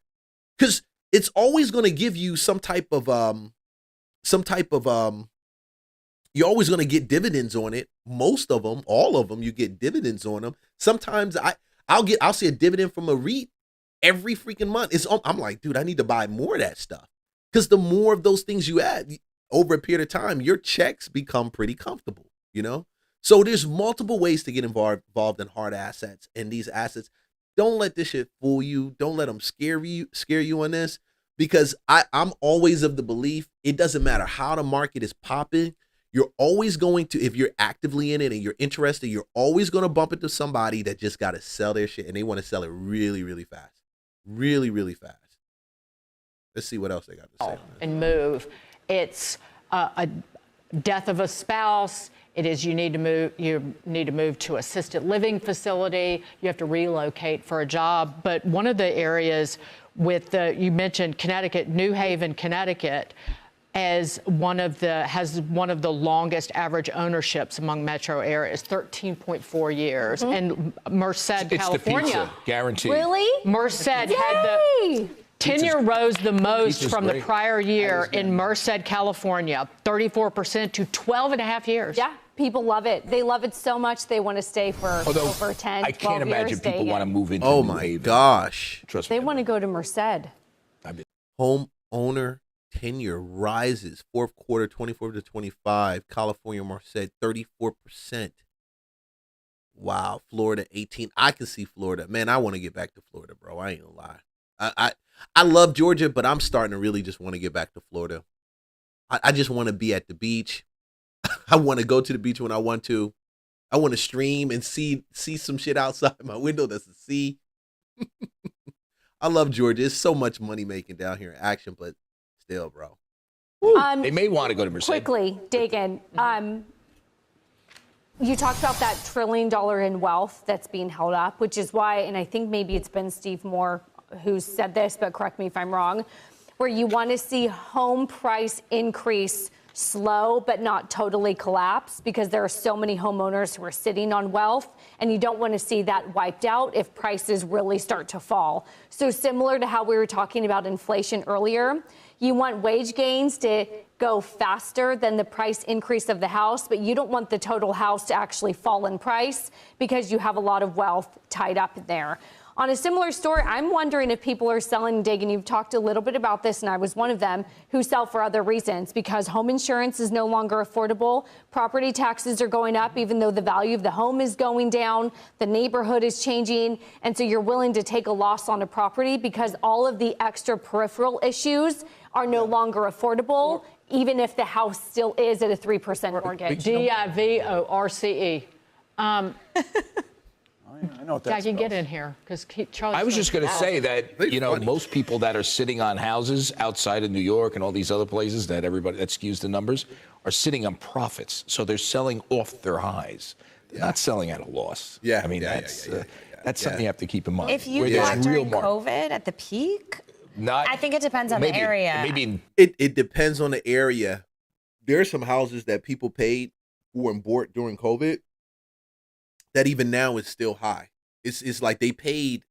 Because it's always going to give you some type of you're always going to get dividends on it. Most of them, all of them, you get dividends on them. Sometimes I'll see a dividend from a REIT every freaking month. I'm like, dude, I need to buy more of that stuff. Because the more of those things you add over a period of time, your checks become pretty comfortable, you know? So there's multiple ways to get involved in hard assets. And these assets, don't let this shit fool you. Don't let them scare you on this. Because I'm always of the belief, it doesn't matter how the market is popping. You're always going to, if you're actively in it and you're interested, you're always going to bump into somebody that just got to sell their shit, and they want to sell it really, really fast. Really, really fast. Let's see what else they got to say. And move. It's a death of a spouse. It is you need to move to assisted living facility. You have to relocate for a job. But one of the areas you mentioned Connecticut, New Haven, Connecticut, has one of the longest average ownerships among metro areas, 13.4 years. And Merced, California, the pizza, guaranteed. Really? Merced had the tenure rose the most from the prior year in Merced, California, 34% to 12 and a half years. Yeah, people love it. They love it so much they want to stay for over 10, 12 I can't imagine years people want to move into Oh New my Haven. gosh. Trust They me. want to go to Merced. Home owner tenure rises fourth quarter 24 to 25. California Merced 34%. Wow. Florida 18. I can see Florida. Man, I want to get back to Florida, bro. I ain't gonna lie. I love Georgia, but I'm starting to really just want to get back to Florida. I just want to be at the beach. I want to go to the beach when I want to. I want to stream and see some shit outside my window that's a sea. I love Georgia. It's so much money making down here in action, but still, bro. They may want to go to Merced. Quickly, Dagan, you talked about that $1 trillion in wealth that's being held up, which is why, and I think maybe it's been Steve Moore who said this, but correct me if I'm wrong, where you want to see home price increase slow but not totally collapse because there are so many homeowners who are sitting on wealth, and you don't want to see that wiped out if prices really start to fall. So similar to how we were talking about inflation earlier, you want wage gains to go faster than the price increase of the house, but you don't want the total house to actually fall in price because you have a lot of wealth tied up in there. On a similar story, I'm wondering if people are selling, Dagan, you've talked a little bit about this, and I was one of them, who sell for other reasons, because home insurance is no longer affordable. Property taxes are going up, even though the value of the home is going down. The neighborhood is changing. And so you're willing to take a loss on a property because all of the extra peripheral issues are no longer affordable, even if the house still is at a 3% mortgage. DIVORCE. I know what that's Can get in here because Charlie. I was just going to say that, most people that are sitting on houses outside of New York and all these other places that skews the numbers are sitting on profits. So they're selling off their highs. They're not selling at a loss. Yeah. I mean, that's something you have to keep in mind. If you bought during COVID at the peak, I think it depends on the area. Maybe it depends on the area. There are some houses that people paid who were bought during COVID that even now is still high. It's like they paid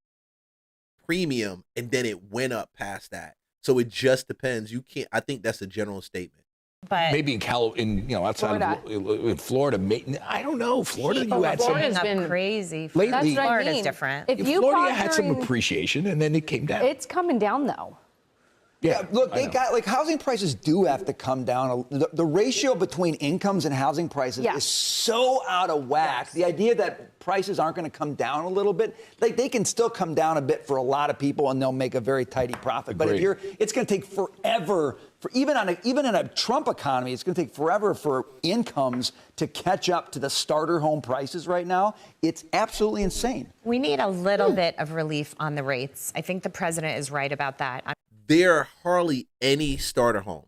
premium and then it went up past that. So it just depends. You can't. I think that's a general statement. But maybe outside of Florida, I don't know. Florida, you had Florida's some been crazy. lately. That's what Florida's I mean. different. If you Florida bought had some during- appreciation and then it came down. It's coming down, though. Yeah, look, housing prices do have to come down. The ratio between incomes and housing prices is so out of whack. Yes. The idea that prices aren't going to come down a little bit, they can still come down a bit for a lot of people and they'll make a very tidy profit. Agreed. But it's going to take forever even in a Trump economy, it's going to take forever for incomes to catch up to the starter home prices right now. It's absolutely insane. We need a little bit of relief on the rates. I think the president is right about that. There are hardly any starter homes.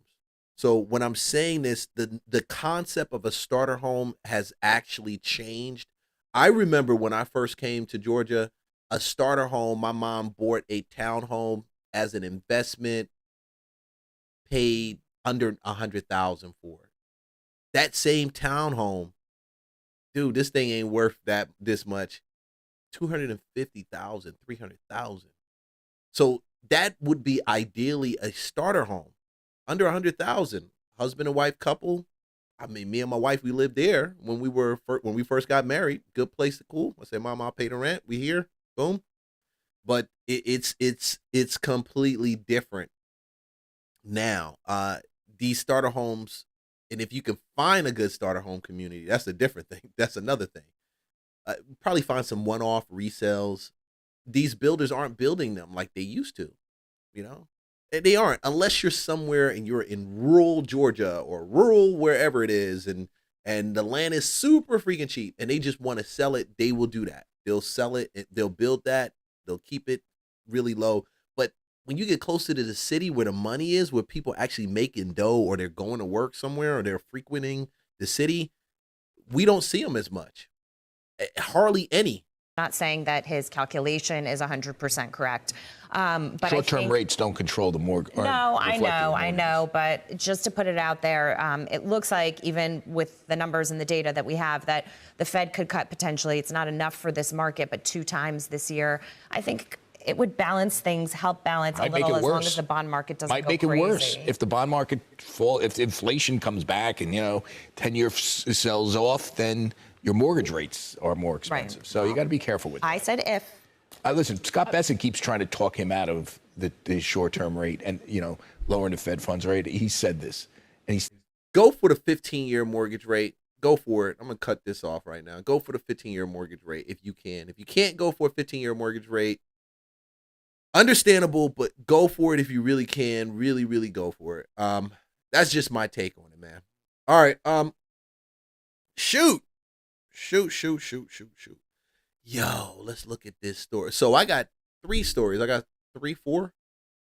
So when I'm saying this, the concept of a starter home has actually changed. I remember when I first came to Georgia, a starter home, my mom bought a townhome as an investment, paid under $100,000 for it. That same townhome, dude, this thing ain't worth this much. $250,000, $300,000. So that would be ideally a starter home, under $100,000. Husband and wife couple. I mean, me and my wife, we lived there when we first got married. Good place, cool. I said, Mom, I'll pay the rent. We here, boom. But it's completely different now. These starter homes, and if you can find a good starter home community, that's a different thing. That's another thing. Probably find some one-off resales. These builders aren't building them like they used to, They aren't, unless you're somewhere and you're in rural Georgia or rural wherever it is, and the land is super freaking cheap and they just want to sell it. They will do that. They'll sell it. They'll build that. They'll keep it really low. But when you get closer to the city where the money is, where people actually making dough or they're going to work somewhere or they're frequenting the city, we don't see them as much. Hardly any. Not saying that his calculation is 100% correct. But Short-term rates don't control the mortgage. No, I know. But just to put it out there, it looks like even with the numbers and the data that we have, that the Fed could cut potentially. It's not enough for this market, but 2 times this year. I think it would balance things, help balance a little, as long as the bond market doesn't Might go make crazy. it worse if the bond market if inflation comes back and 10-year sells off, then your mortgage rates are more expensive. So you got to be careful with that. I said if. Listen, Scott Bessent keeps trying to talk him out of the short-term rate and lowering the Fed funds rate. He said this, and he's go for the 15-year mortgage rate. Go for it. I'm gonna cut this off right now. Go for the 15-year mortgage rate if you can. If you can't go for a 15-year mortgage rate, understandable, but go for it if you really can. Really, really go for it. That's just my take on it, man. All right. Shoot. Yo, let's look at this story. So I got 3 stories. I got 4.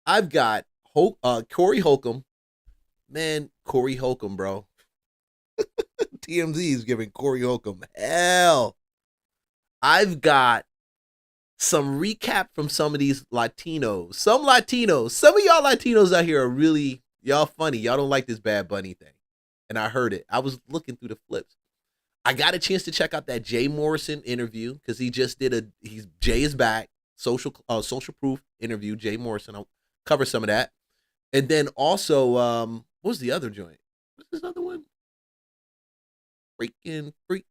I've got Corey Holcomb. Man, Corey Holcomb, bro. TMZ is giving Corey Holcomb hell. I've got some recap from some of these Latinos. Some of y'all Latinos out here are really, y'all funny. Y'all don't like this Bad Bunny thing. And I heard it. I was looking through the flips. I got a chance to check out that Jay Morrison interview because he just did Jay is back, social proof interview, Jay Morrison. I'll cover some of that. And then also, what was the other joint? What's this other one?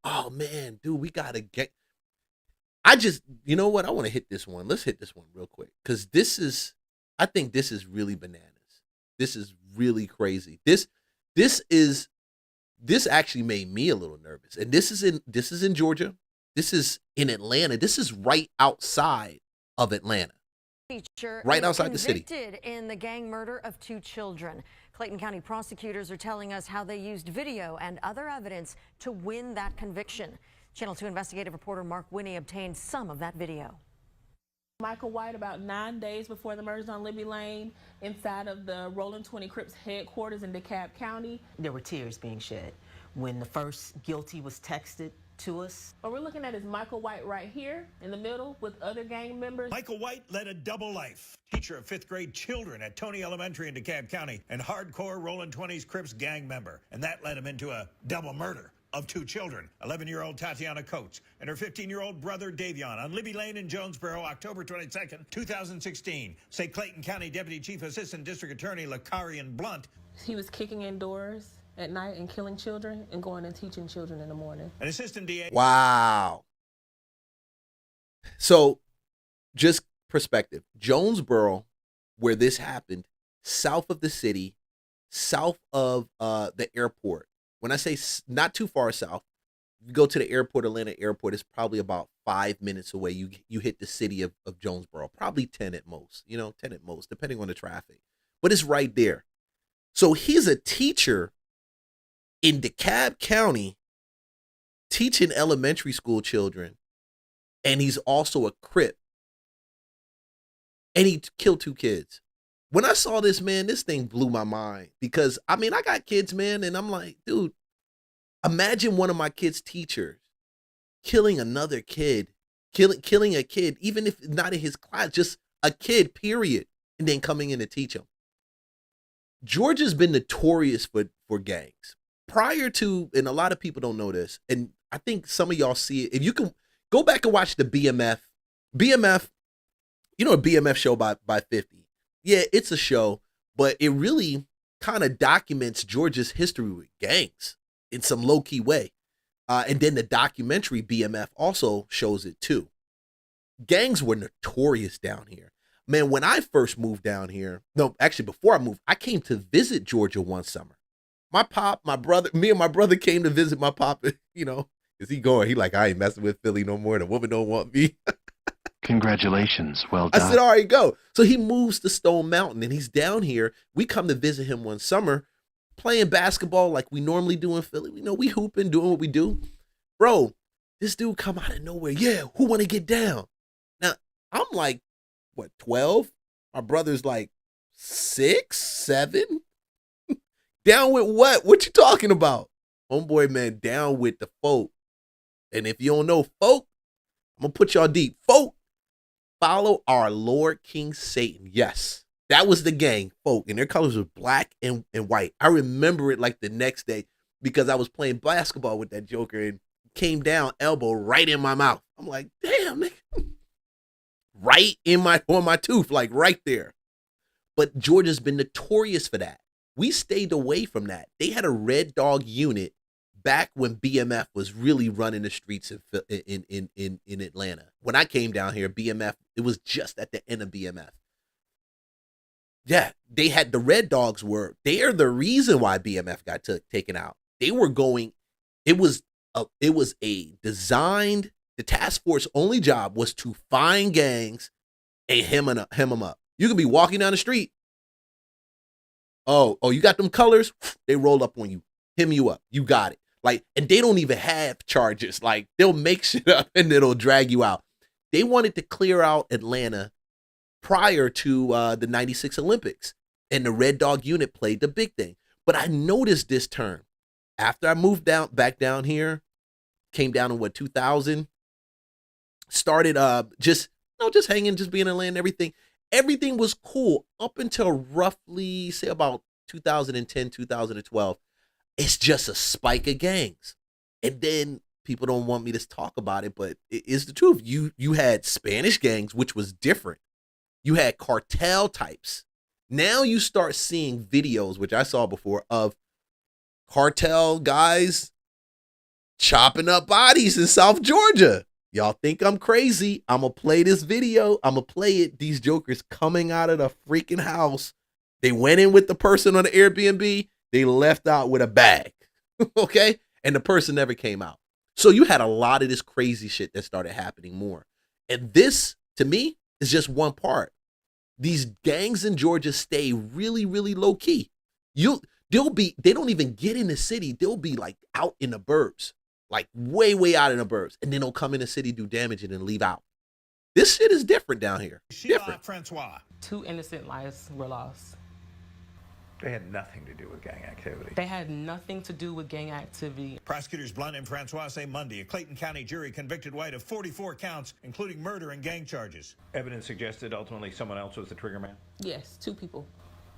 Oh man, dude, we gotta get. You know what? I want to hit this one. Let's hit this one real quick because I think this is really bananas. This is really crazy. This actually made me a little nervous. And this is in Georgia. This is in Atlanta. This is right outside of Atlanta. Right outside the city. Convicted in the gang murder of 2 children. Clayton County prosecutors are telling us how they used video and other evidence to win that conviction. Channel 2 investigative reporter Mark Winnie obtained some of that video. Michael White, about 9 days before the murders on Libby Lane, inside of the Rolling 20 Crips headquarters in DeKalb County. There were tears being shed when the first guilty was texted to us. What we're looking at is Michael White right here in the middle with other gang members. Michael White led a double life. Teacher of 5th grade children at Tony Elementary in DeKalb County and hardcore Rolling 20s Crips gang member. And that led him into a double murder of 2 children, 11-year-old Tatiana Coates and her 15-year-old brother Davion on Libby Lane in Jonesboro, October 22nd, 2016. Say Clayton County Deputy Chief Assistant District Attorney Lakarian Blunt. He was kicking in doors at night and killing children and going and teaching children in the morning. An assistant DA. Wow. So, just perspective. Jonesboro, where this happened, south of the city, south of the airport. When I say not too far south, you go to the airport, Atlanta airport, it's probably about 5 minutes away. You hit the city of Jonesboro, probably 10 at most, 10 at most, depending on the traffic. But it's right there. So he's a teacher in DeKalb County teaching elementary school children, and he's also a Crip. And he killed 2 kids. When I saw this, man, this thing blew my mind because, I got kids, man, and I'm like, dude, imagine one of my kids' teachers killing another kid, killing a kid, even if not in his class, just a kid, period, and then coming in to teach him. Georgia's been notorious for gangs. Prior to, and a lot of people don't know this, and I think some of y'all see it. If you can go back and watch the BMF, a BMF show by 50. Yeah, it's a show, but it really kind of documents Georgia's history with gangs in some low-key way. And then the documentary BMF also shows it too. Gangs were notorious down here. Man, when I first moved down here, no, actually before I moved, I came to visit Georgia one summer. Me and my brother came to visit my pop, is he going? He like, I ain't messing with Philly no more. The woman don't want me. Congratulations. Well done. I said, all right, go. So he moves to Stone Mountain and he's down here. We come to visit him one summer, playing basketball like we normally do in Philly. We hooping, doing what we do. Bro, this dude come out of nowhere. Yeah, who want to get down? Now, I'm like, 12? My brother's like 6, 7? Down with what? What you talking about? Homeboy, man, down with the folk. And if you don't know folk, I'm going to put y'all deep. Folk, follow our Lord King Satan. Yes, that was the gang, folk. And their colors were black and white. I remember it like the next day because I was playing basketball with that joker and came down, elbow right in my mouth. I'm like, damn, nigga. Right on my tooth, like right there. But Georgia's been notorious for that. We stayed away from that. They had a Red Dog unit back when BMF was really running the streets in Atlanta. When I came down here, BMF, it was just at the end of BMF. Yeah, they had the Red Dogs they are the reason why BMF got taken out. They were going, it was a designed, the task force only job was to find gangs and hem them up. You could be walking down the street. Oh, you got them colors? They roll up on you, hem you up. You got it. Like, and they don't even have charges. Like, they'll make shit up and it'll drag you out. They wanted to clear out Atlanta prior to the 96 Olympics. And the Red Dog unit played the big thing. But I noticed this term. After I moved back down here, came down in 2000, started just hanging, just being in Atlanta and everything. Everything was cool up until roughly, say, about 2010, 2012. It's just a spike of gangs. And then people don't want me to talk about it, but it is the truth. You had Spanish gangs, which was different. You had cartel types. Now you start seeing videos, which I saw before, of cartel guys chopping up bodies in South Georgia. Y'all think I'm crazy. I'm going to play this video. I'm going to play it. These jokers coming out of the freaking house. They went in with the person on the Airbnb. They left out with a bag. Okay? And the person never came out. So you had a lot of this crazy shit that started happening more. And this, to me, is just one part. These gangs in Georgia stay really, really low key. They don't even get in the city. They'll be like out in the burbs. Like way, way out in the burbs. And then they'll come in the city, do damage, and then leave out. This shit is different down here. Different. Francois. 2 innocent lives were lost. They had nothing to do with gang activity. They had nothing to do with gang activity. Prosecutors Blunt and Francois say Monday a Clayton County jury convicted White of 44 counts, including murder and gang charges. Evidence suggested ultimately someone else was the trigger man? Yes, 2 people.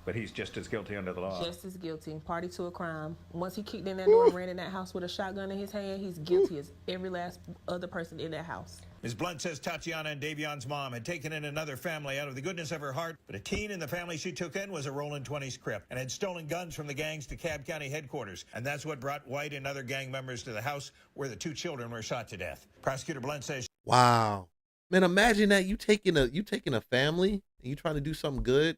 But he's just as guilty under the law. Just as guilty. Party to a crime. Once he kicked in that door and ran in that house with a shotgun in his hand, he's guilty as every last other person in that house. Ms. Blunt says Tatiana and Davion's mom had taken in another family out of the goodness of her heart, but a teen in the family she took in was a Rolling 20s Crip and had stolen guns from the gangs to Cab County headquarters. And that's what brought White and other gang members to the house where the 2 children were shot to death. Prosecutor Blunt says, wow. Man, imagine that you taking a family and you trying to do something good.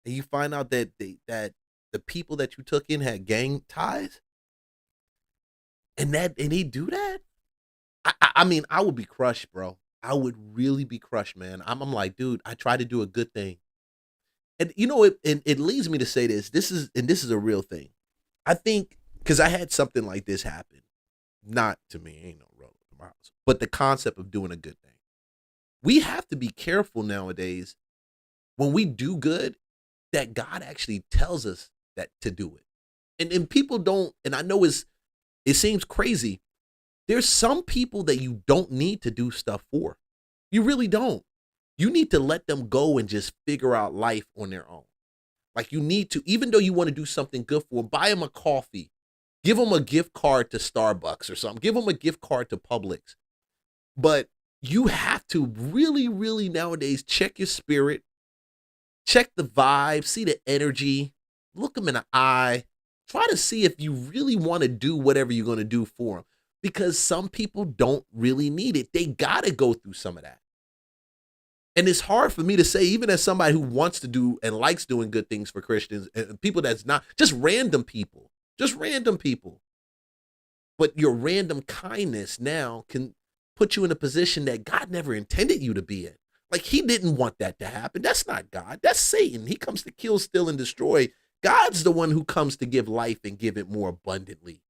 And you find out that the people that you took in had gang ties, and he do that. I mean, I would be crushed, bro. I would really be crushed, man. I'm like, dude, I try to do a good thing, and you know, it leads me to say this. This is a real thing. I think because I had something like this happen, not to me, ain't no roll in my house, but the concept of doing a good thing. We have to be careful nowadays when we do good, that God actually tells us that to do it. And people don't, and I know it seems crazy. There's some people that you don't need to do stuff for. You really don't. You need to let them go and just figure out life on their own. Like you need to, even though you want to do something good for them, buy them a coffee, give them a gift card to Starbucks or something, give them a gift card to Publix. But you have to really, really nowadays check your spirit. Check the vibe, see the energy, look them in the eye, try to see if you really want to do whatever you're going to do for them. Because some people don't really need it. They got to go through some of that. And it's hard for me to say, even as somebody who wants to do and likes doing good things for Christians, and people that's not, just random people. But your random kindness now can put you in a position that God never intended you to be in. Like he didn't want that to happen. That's not God. That's Satan. He comes to kill, steal, and destroy. God's the one who comes to give life and give it more abundantly.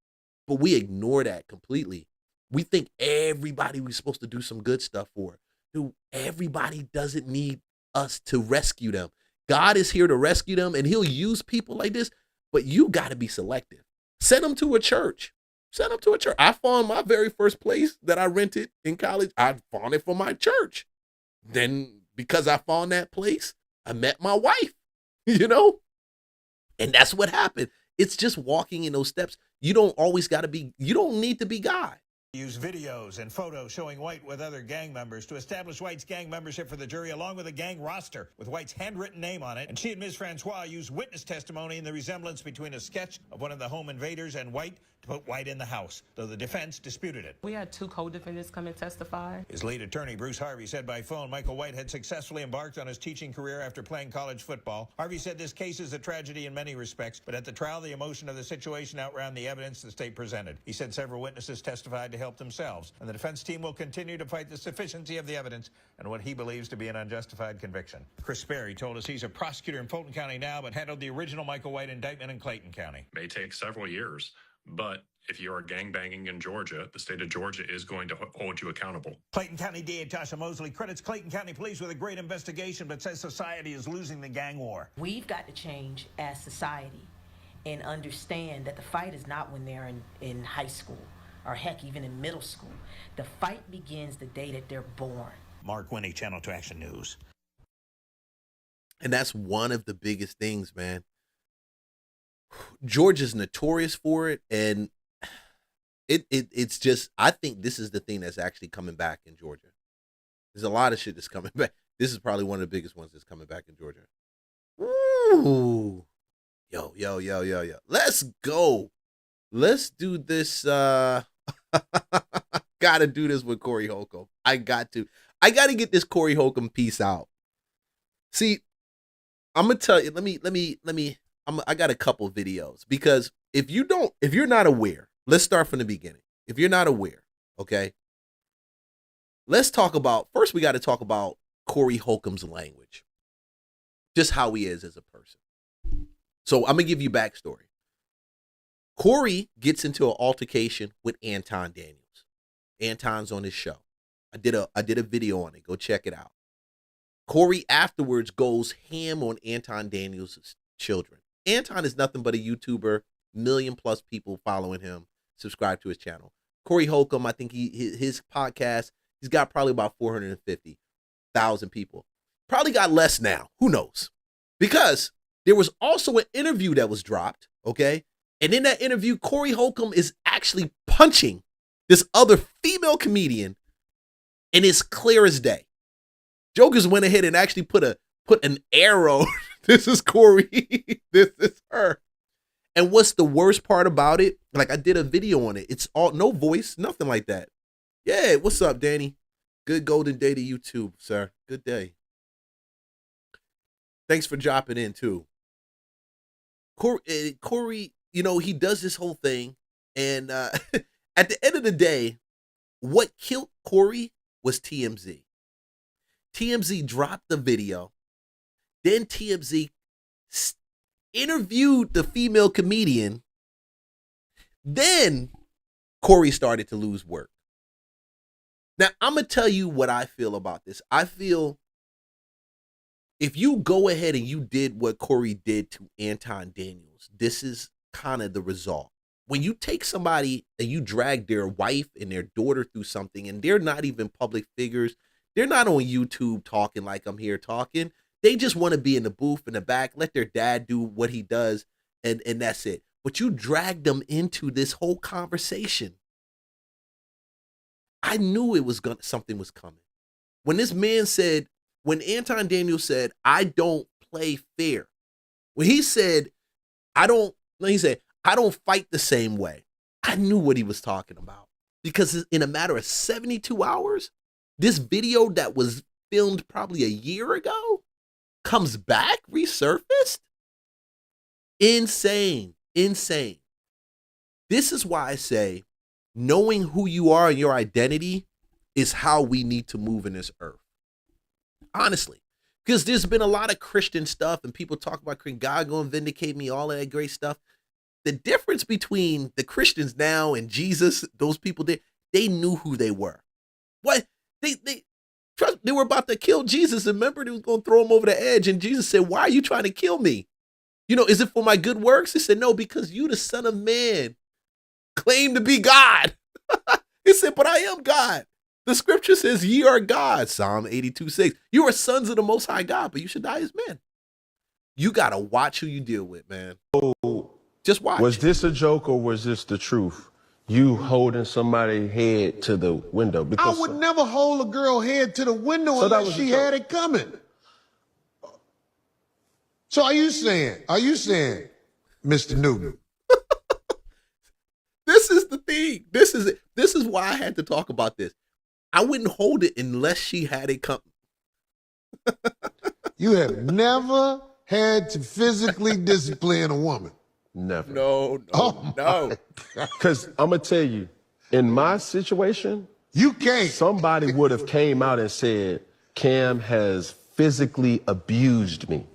But we ignore that completely. We think everybody we're supposed to do some good stuff for. Dude, everybody doesn't need us to rescue them. God is here to rescue them, and he'll use people like this, but you got to be selective. Send them to a church. Set up to a church. I found my very first place that I rented in college. I found it for my church. Then because I found that place, I met my wife, you know? And that's what happened. It's just walking in those steps. You don't need to be God. Use videos and photos showing White with other gang members to establish White's gang membership for the jury, along with a gang roster with White's handwritten name on it. And she and Ms. Francois used witness testimony in the resemblance between a sketch of one of the home invaders and White to put White in the house, though the defense disputed it. We had 2 co-defendants come and testify. His lead attorney, Bruce Harvey, said by phone Michael White had successfully embarked on his teaching career after playing college football. Harvey said this case is a tragedy in many respects, but at the trial, the emotion of the situation outran the evidence the state presented. He said several witnesses testified to help themselves, and the defense team will continue to fight the sufficiency of the evidence and what he believes to be an unjustified conviction. Chris Sperry told us he's a prosecutor in Fulton County now, but handled the original Michael White indictment in Clayton County. May take several years, but if you are gangbanging in Georgia, the state of Georgia is going to hold you accountable. Clayton County DA Tasha Mosley credits Clayton County Police with a great investigation, but says society is losing the gang war. We've got to change as society and understand that the fight is not when they're in high school or heck, even in middle school. The fight begins the day that they're born. Mark Winnie, Channel 2 Action News. And that's one of the biggest things, man. Georgia's notorious for it, and it's just, I think this is the thing that's actually coming back in Georgia. There's a lot of shit that's coming back. This is probably one of the biggest ones that's coming back in Georgia. Ooh. Yo. Let's go. Let's do this. Gotta do this with Corey Holcomb. I got to get this Corey Holcomb piece out. See, I'm gonna tell you, I got a couple videos, because if you're not aware, let's start from the beginning. If you're not aware, okay, let's talk about, first we got to talk about Corey Holcomb's language, just how he is as a person. So I'm gonna give you backstory. Corey gets into an altercation with Anton Daniels. Anton's on his show. I did a video on it. Go check it out. Corey afterwards goes ham on Anton Daniels' children. Anton is nothing but a YouTuber, 1 million+ people following him, subscribe to his channel. Corey Holcomb, I think his podcast, he's got probably about 450,000 people. Probably got less now. Who knows? Because there was also an interview that was dropped, okay? And in that interview, Corey Holcomb is actually punching this other female comedian, and it's clear as day. Jokers went ahead and actually put an arrow. This is Corey. This is her. And what's the worst part about it? Like, I did a video on it. It's all, no voice, nothing like that. Yeah, what's up, Danny? Good golden day to you too, sir. Good day. Thanks for dropping in too. Corey, you know, he does this whole thing, and at the end of the day, what killed Corey was TMZ. TMZ dropped the video. Then TMZ interviewed the female comedian. Then Corey started to lose work. Now, I'm going to tell you what I feel about this. I feel if you go ahead and you did what Corey did to Anton Daniels, this is kind of the result. When you take somebody and you drag their wife and their daughter through something, and they're not even public figures, they're not on YouTube talking like I'm here talking. They just want to be in the booth in the back, let their dad do what he does, and that's it. But you drag them into this whole conversation. I knew something was coming. When this man said, when Anton Daniels said, I don't play fair. When he said, I don't fight the same way. I knew what he was talking about. Because in a matter of 72 hours, this video that was filmed probably a year ago comes back, resurfaced. Insane. This is why I say knowing who you are and your identity is how we need to move in this earth. Honestly, because there's been a lot of Christian stuff and people talk about God going to vindicate me, all of that great stuff. The difference between the Christians now and Jesus, those people there, they knew who they were. What? They were about to kill Jesus. And remember, they was going to throw him over the edge. And Jesus said, why are you trying to kill me? You know, is it for my good works? He said, no, because you the Son of Man. claim to be God. He said, but I am God. The scripture says, ye are God, Psalm 82:6. You are sons of the Most High God, but you should die as men. You got to watch who you deal with, man. Just watch. Was this a joke or was this the truth? You holding somebody's head to the window? I Because would never hold a girl head to the window So that unless was a she joke. had it coming. So are you saying, Mr. Newton? This is the thing. This is it. This is why I had to talk about this. I wouldn't hold it unless she had it come. You have never had to physically discipline a woman. Never. No. Because I'm going to tell you, in my situation, you can't. Somebody would have came out and said, Cam has physically abused me.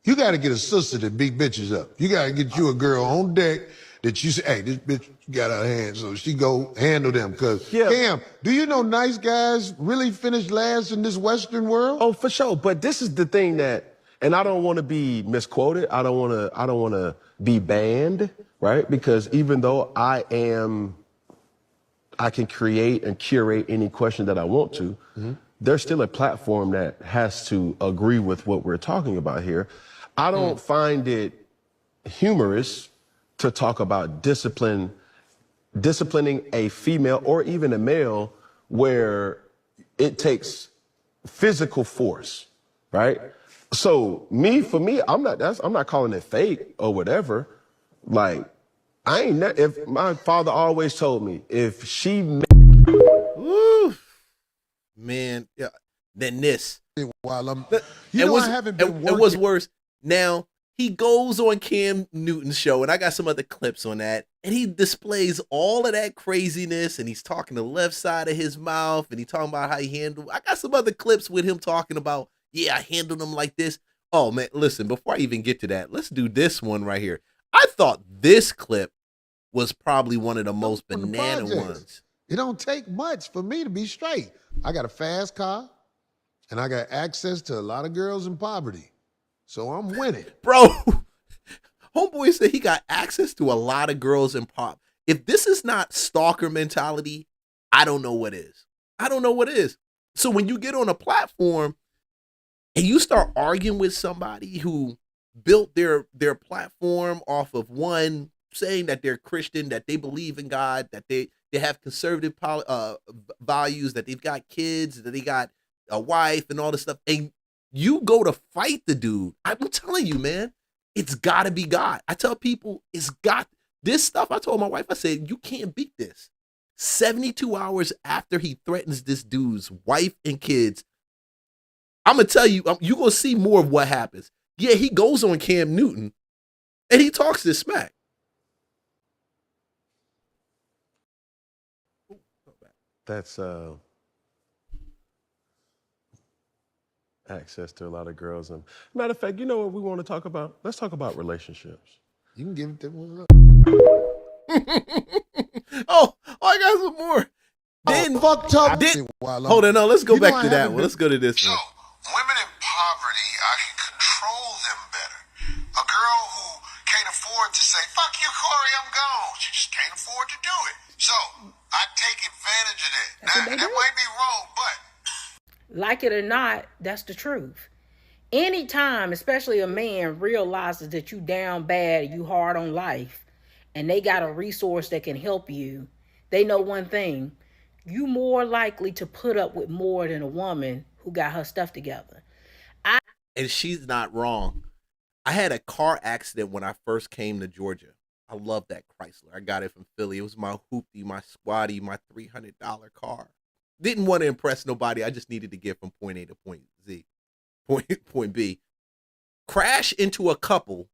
You got to get a sister that beat bitches up. You got to get you a girl on deck that you say, hey, this bitch got her hands, so she go handle them. Because, Cam, do you know nice guys really finish last in this Western world? Oh, for sure. But this is the thing that, and I don't want to be misquoted. I don't want to be banned, right? Because even though I can create and curate any question that I want to, there's still a platform that has to agree with what we're talking about here. I don't find it humorous to talk about disciplining a female or even a male where it takes physical force, right? So for me, I'm not calling it fake or whatever. Like, if my father always told me, if she Woo. Man, yeah. Then this. While I'm, it was worse. Now, he goes on Cam Newton's show, and I got some other clips on that, and he displays all of that craziness, and he's talking the left side of his mouth, and he's talking about how he handled. I got some other clips with him talking about, I handled him like this. Oh, man, listen, before I even get to that, let's do this one right here. I thought this clip was probably one of the most banana ones. It don't take much for me to be straight. I got a fast car, and I got access to a lot of girls in poverty. So I'm winning. Bro, homeboy said he got access to a lot of girls in pop. If this is not stalker mentality, I don't know what is. I don't know what is. So when you get on a platform and you start arguing with somebody who built their platform off of one saying that they're Christian, that they believe in God, that they have conservative values, that they've got kids, that they got a wife and all this stuff, and you go to fight the dude, I'm telling you, man, it's got to be God. I tell people, it's got this stuff. I told my wife, I said, you can't beat this. 72 hours after he threatens this dude's wife and kids, I'm going to tell you, you're going to see more of what happens. Yeah, he goes on Cam Newton, and he talks this smack. That's access to a lot of girls. And matter of fact, you know what we want to talk about? Let's talk about relationships. You can give it to one. Oh, I got some more. Then fucked up. Hold on, no, let's go back to that one. Let's go to this one. Women in poverty, I can control them better. A girl who can't afford to say, fuck you, Corey, I'm gone. She just can't afford to do it. So I take advantage of that. Now, that might be wrong, but like it or not, that's the truth. Anytime, especially a man realizes that you down bad, you hard on life, and they got a resource that can help you, they know one thing. You more likely to put up with more than a woman who got her stuff together. And she's not wrong. I had a car accident when I first came to Georgia. I love that Chrysler. I got it from Philly. It was my hoopty, my squatty, my $300 car. Didn't want to impress nobody. I just needed to get from point A to point Z. Point B. Crash into a couple.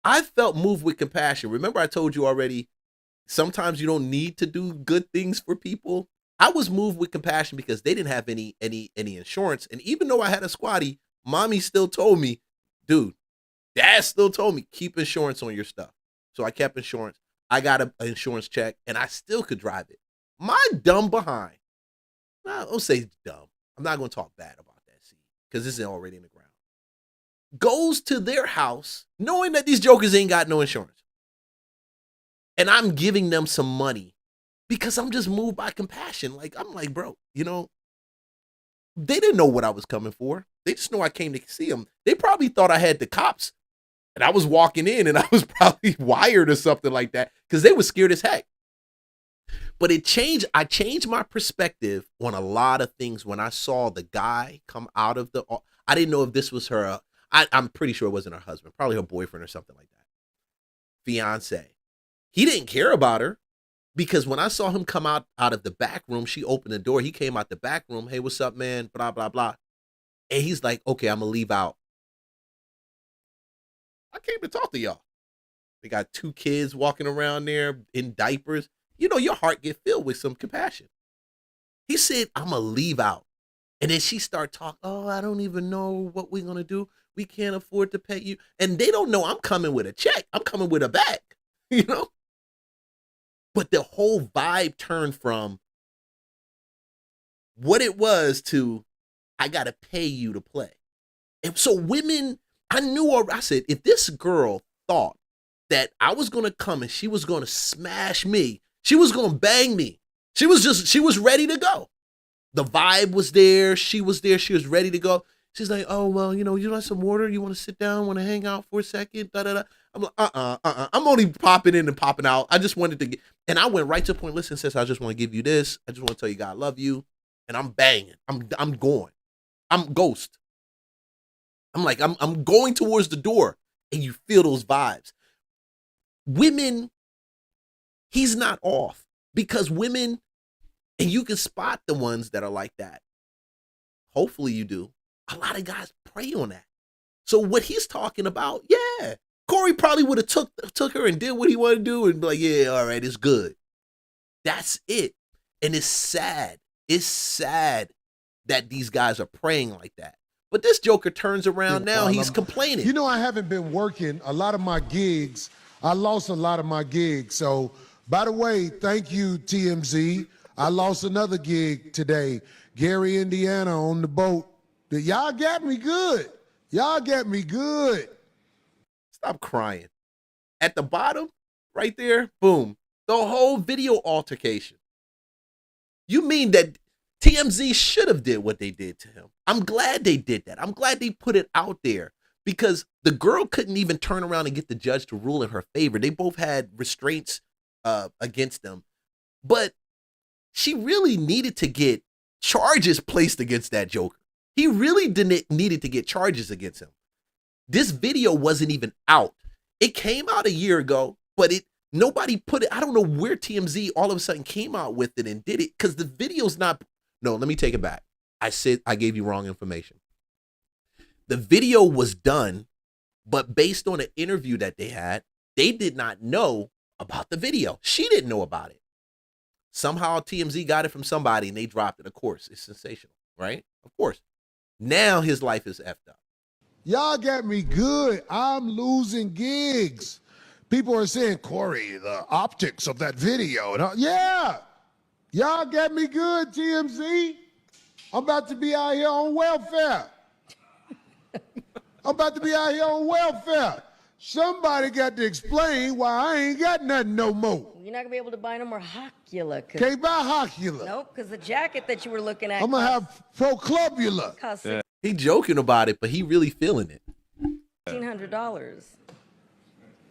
I felt moved with compassion. Remember I told you already, sometimes you don't need to do good things for people. I was moved with compassion because they didn't have any insurance. And even though I had a squatty, mommy still told me, dude, dad still told me, keep insurance on your stuff. So I kept insurance. I got an insurance check and I still could drive it. My dumb behind. I don't say dumb. I'm not going to talk bad about that scene because this is already in the ground. Goes to their house knowing that these jokers ain't got no insurance. and I'm giving them some money because I'm just moved by compassion. Like, I'm like, bro, you know, they didn't know what I was coming for. They just know I came to see them. They probably thought I had the cops and I was walking in and I was probably wired or something like that because they were scared as heck. But I changed my perspective on a lot of things when I saw the guy come out of the, I didn't know if this was her, I'm pretty sure it wasn't her husband, probably her boyfriend or something like that. Fiance. He didn't care about her because when I saw him come out of the back room, she opened the door. He came out the back room. Hey, what's up, man? Blah, blah, blah. And he's like, okay, I'm going to leave out. I came to talk to y'all. They got 2 kids walking around there in diapers. You know, your heart get filled with some compassion. He said, I'm going to leave out. And then she started talking, oh, I don't even know what we're going to do. We can't afford to pay you. And they don't know I'm coming with a check. I'm coming with a bag, you know? But the whole vibe turned from what it was to, I got to pay you to play. And so women, I said, if this girl thought that I was going to come and she was going to smash me, she was going to bang me. She was ready to go. The vibe was there. She was there. She was ready to go. She's like, oh, well, you know, you want some water? You want to sit down? Want to hang out for a second? Da, da, da. I'm like, I'm only popping in and popping out. I just wanted to get, and I went right to the point. Listen, sis, I just want to give you this. I just want to tell you God love you. And I'm banging. I'm going. I'm ghost. I'm like, I'm going towards the door and you feel those vibes. Women, he's not off because women, and you can spot the ones that are like that. Hopefully you do. A lot of guys prey on that. So what he's talking about, yeah, Corey probably would have took her and did what he wanted to do and be like, yeah, all right, it's good. That's it. And it's sad. It's sad that these guys are praying like that. But this joker turns around now, he's complaining. You know, I haven't been working a lot of my gigs. I lost a lot of my gigs. So, by the way, thank you, TMZ. I lost another gig today. Gary, Indiana on the boat. Y'all got me good. Y'all got me good. Stop crying. At the bottom, right there, boom. The whole video altercation. You mean that TMZ should have did what they did to him? I'm glad they did that. I'm glad they put it out there because the girl couldn't even turn around and get the judge to rule in her favor. They both had restraints against them. But she really needed to get charges placed against that joker. He really needed to get charges against him. This video wasn't even out. It came out a year ago, but nobody put it. I don't know where TMZ all of a sudden came out with it and did it because the video's not. No, let me take it back. I said I gave you wrong information. The video was done, but based on an interview that they had, they did not know about the video. She didn't know about it. Somehow TMZ got it from somebody and they dropped it. Of course, it's sensational, right? Of course. Now his life is effed up. Y'all got me good. I'm losing gigs. People are saying, Corey, the optics of that video. And yeah, y'all got me good, TMZ. I'm about to be out here on welfare. I'm about to be out here on welfare. Somebody got to explain why I ain't got nothing no more. You're not going to be able to buy no more Hocula. Can't buy Hocula. Nope, because the jacket that you were looking at. I'm going to have Proclubula. He joking about it, but he really feeling it. $1,500.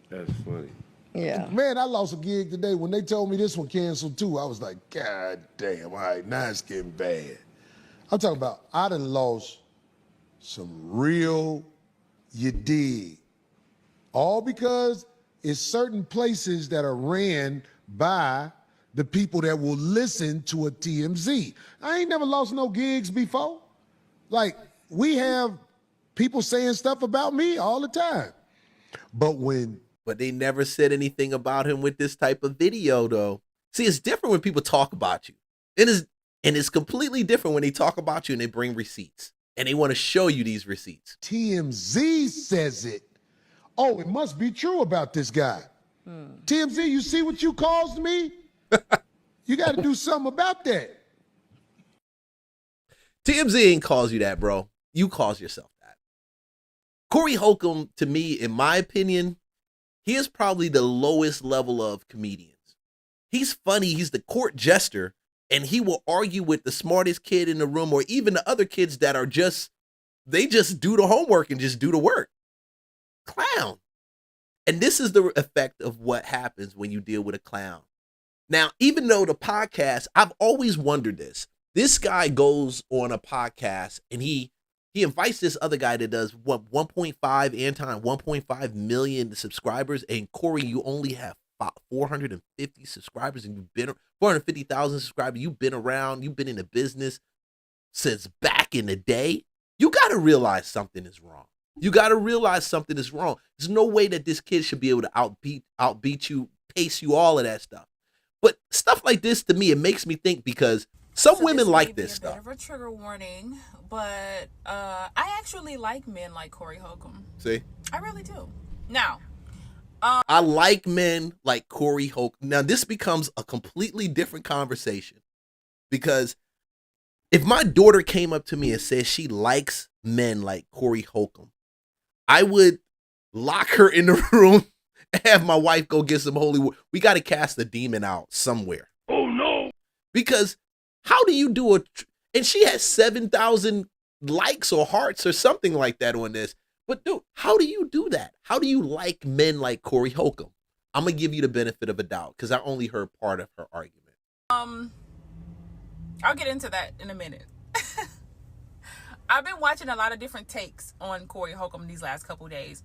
That's funny. Yeah. Man, I lost a gig today. When they told me this one canceled too, I was like, God damn, all right, now it's getting bad. I'm talking about I done lost some real, you dig. All because it's certain places that are ran by the people that will listen to a TMZ. I ain't never lost no gigs before. Like, we have people saying stuff about me all the time. But they never said anything about him with this type of video, though. See, it's different when people talk about you. And it's completely different when they talk about you and they bring receipts. And they want to show you these receipts. TMZ says it. Oh, it must be true about this guy. TMZ, you see what you caused me? You got to do something about that. TMZ ain't calls you that, bro. You cause yourself that. Corey Holcomb, to me, in my opinion, he is probably the lowest level of comedians. He's funny. He's the court jester, and he will argue with the smartest kid in the room, or even the other kids that are they just do the homework and just do the work. Clown. And this is the effect of what happens when you deal with a clown. Now, even though the podcast, I've always wondered this. This guy goes on a podcast and he invites this other guy that does what, 1.5 million subscribers, and Corey, you only have 450 subscribers, and you've been 450,000 subscribers. You've been around, you've been in the business since back in the day. You got to realize something is wrong. You got to realize something is wrong. There's no way that this kid should be able to outbeat you, pace you, all of that stuff. But stuff like this, to me, it makes me think, because some women like this stuff. Bit of a trigger warning, but I actually like men like Corey Holcomb. See? I really do. Now, I like men like Corey Holcomb. Now, this becomes a completely different conversation, because if my daughter came up to me and said she likes men like Corey Holcomb, I would lock her in the room and have my wife go get some holy water. We got to cast the demon out somewhere. Oh, no. Because how do you do and she has 7,000 likes or hearts or something like that on this. But dude, how do you do that? How do you like men like Corey Holcomb? I'm going to give you the benefit of a doubt, because I only heard part of her argument. I'll get into that in a minute. I've been watching a lot of different takes on Corey Holcomb these last couple of days,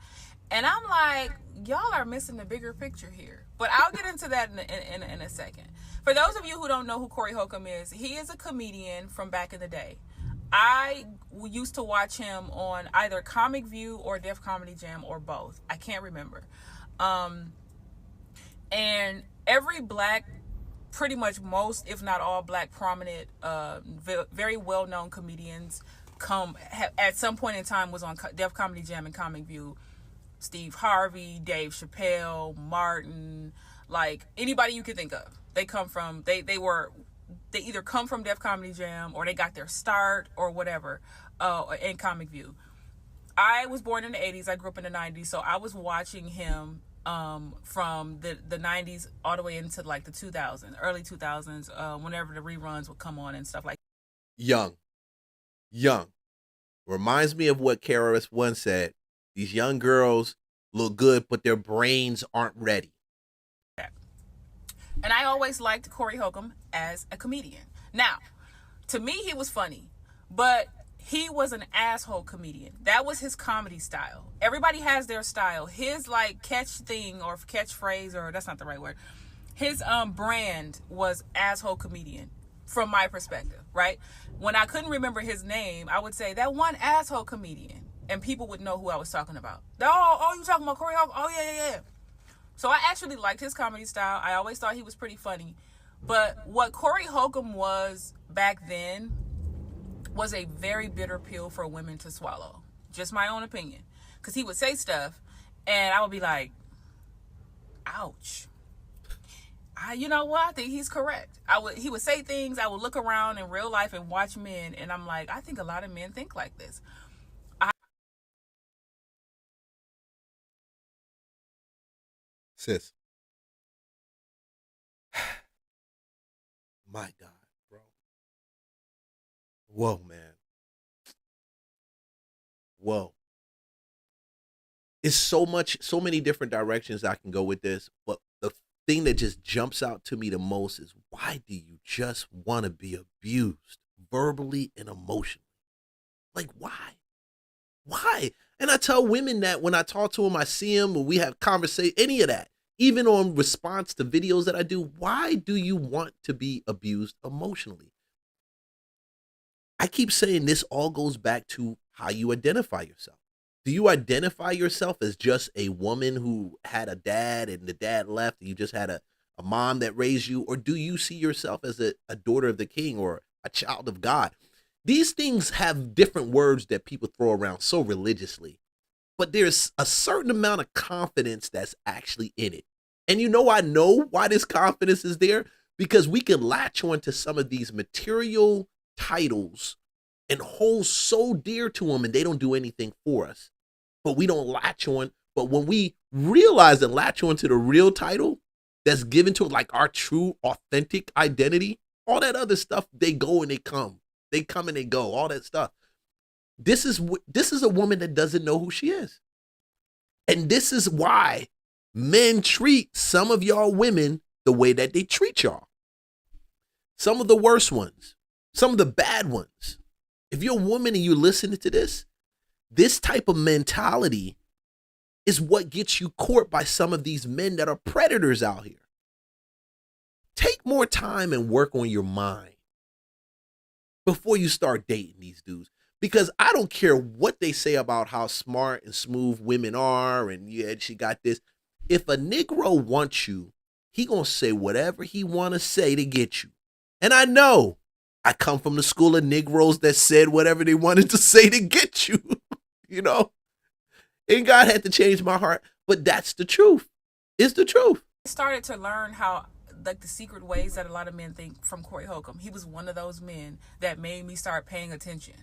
and I'm like, y'all are missing the bigger picture here. But I'll get into that in a second. For those of you who don't know who Corey Holcomb is, he is a comedian from back in the day. I used to watch him on either Comic View or Def Comedy Jam, or both. I can't remember. And every black, pretty much most, if not all black prominent, very well-known comedians at some point in time was on Def Comedy Jam and Comic View. Steve Harvey, Dave Chappelle, Martin, like anybody you could think of. They either come from Def Comedy Jam, or they got their start or whatever in Comic View. I was born in the 80s. I grew up in the 90s, so I was watching him from the 90s all the way into like the 2000s, early 2000s, whenever the reruns would come on and stuff like that. Young. Reminds me of what KRS One said. These young girls look good, but their brains aren't ready. And I always liked Corey Holcomb as a comedian. Now, to me, he was funny, but he was an asshole comedian. That was his comedy style. Everybody has their style. His like catch thing or catchphrase, or that's not the right word. His brand was asshole comedian from my perspective, right? When I couldn't remember his name, I would say that one asshole comedian, and people would know who I was talking about. Oh, you talking about Corey Holcomb? Oh, yeah. So I actually liked his comedy style. I always thought he was pretty funny. But what Corey Holcomb was back then was a very bitter pill for women to swallow. Just my own opinion. Because he would say stuff, and I would be like, ouch. You know what? I think he's correct. He would say things, I would look around in real life and watch men, and I'm like, I think a lot of men think like this. Sis. My God, bro. Whoa, man. Whoa. It's so many different directions I can go with this, but the thing that just jumps out to me the most is, why do you just want to be abused verbally and emotionally? Like, why? Why? And I tell women that when I talk to them, I see them, when we have conversation, any of that, even on response to videos that I do, why do you want to be abused emotionally? I keep saying this all goes back to how you identify yourself. Do you identify yourself as just a woman who had a dad and the dad left and you just had a mom that raised you? Or do you see yourself as a daughter of the king or a child of God? These things have different words that people throw around so religiously, but there's a certain amount of confidence that's actually in it. And I know why this confidence is there, because we can latch on to some of these material titles and hold so dear to them, and they don't do anything for us. But we don't latch on. But when we realize and latch onto the real title that's given to it, like our true, authentic identity, all that other stuff, they go and they come. They come and they go, all that stuff. This is a woman that doesn't know who she is. And this is why men treat some of y'all women the way that they treat y'all. Some of the worst ones, some of the bad ones. If you're a woman and you're listening to this type of mentality is what gets you caught by some of these men that are predators out here. Take more time and work on your mind before you start dating these dudes. Because I don't care what they say about how smart and smooth women are and yeah, she got this. If a Negro wants you, he gonna say whatever he wanna say to get you. And I know I come from the school of Negroes that said whatever they wanted to say to get you, you know? And God had to change my heart, but that's the truth. It's the truth. I started to learn how, like, the secret ways that a lot of men think from Corey Holcomb. He was one of those men that made me start paying attention.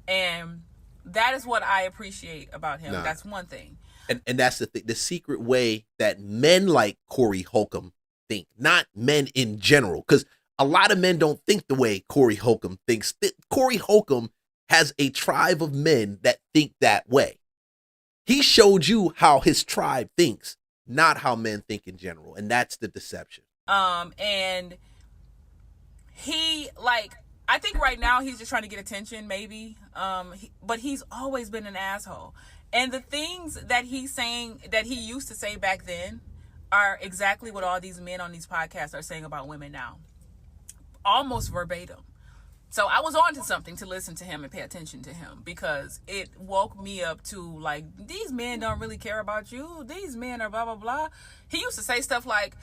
And that is what I appreciate about him. That's one thing. And that's the thing, the secret way that men like Corey Holcomb think, not men in general. Because a lot of men don't think the way Corey Holcomb thinks. Corey Holcomb has a tribe of men that think that way. He showed you how his tribe thinks, not how men think in general. And that's the deception. And he, like, I think right now he's just trying to get attention, maybe. But he's always been an asshole. And the things that he's saying, that he used to say back then, are exactly what all these men on these podcasts are saying about women now. Almost verbatim. So I was on to something to listen to him and pay attention to him, because it woke me up to, like, these men don't really care about you. These men are blah, blah, blah. He used to say stuff like,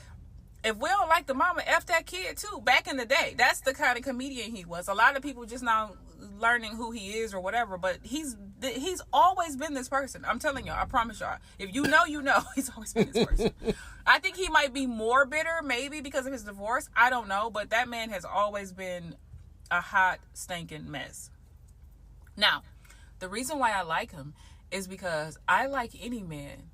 if we don't like the mama, F that kid too. Back in the day, that's the kind of comedian he was. A lot of people just now learning who he is or whatever, but he's always been this person. I'm telling y'all, I promise y'all. If you know, you know. He's always been this person. I think he might be more bitter, maybe because of his divorce. I don't know, but that man has always been a hot, stinking mess. Now, the reason why I like him is because I like any man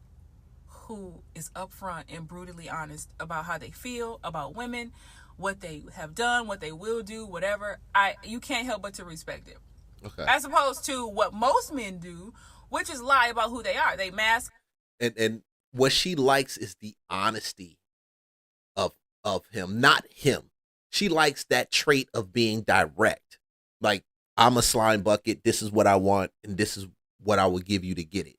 who is upfront and brutally honest about how they feel about women, what they have done, what they will do, whatever. You can't help but to respect it. Okay. As opposed to what most men do, which is lie about who they are. They mask. And what she likes is the honesty of him, not him. She likes that trait of being direct. Like, I'm a slime bucket. This is what I want, and this is what I will give you to get it.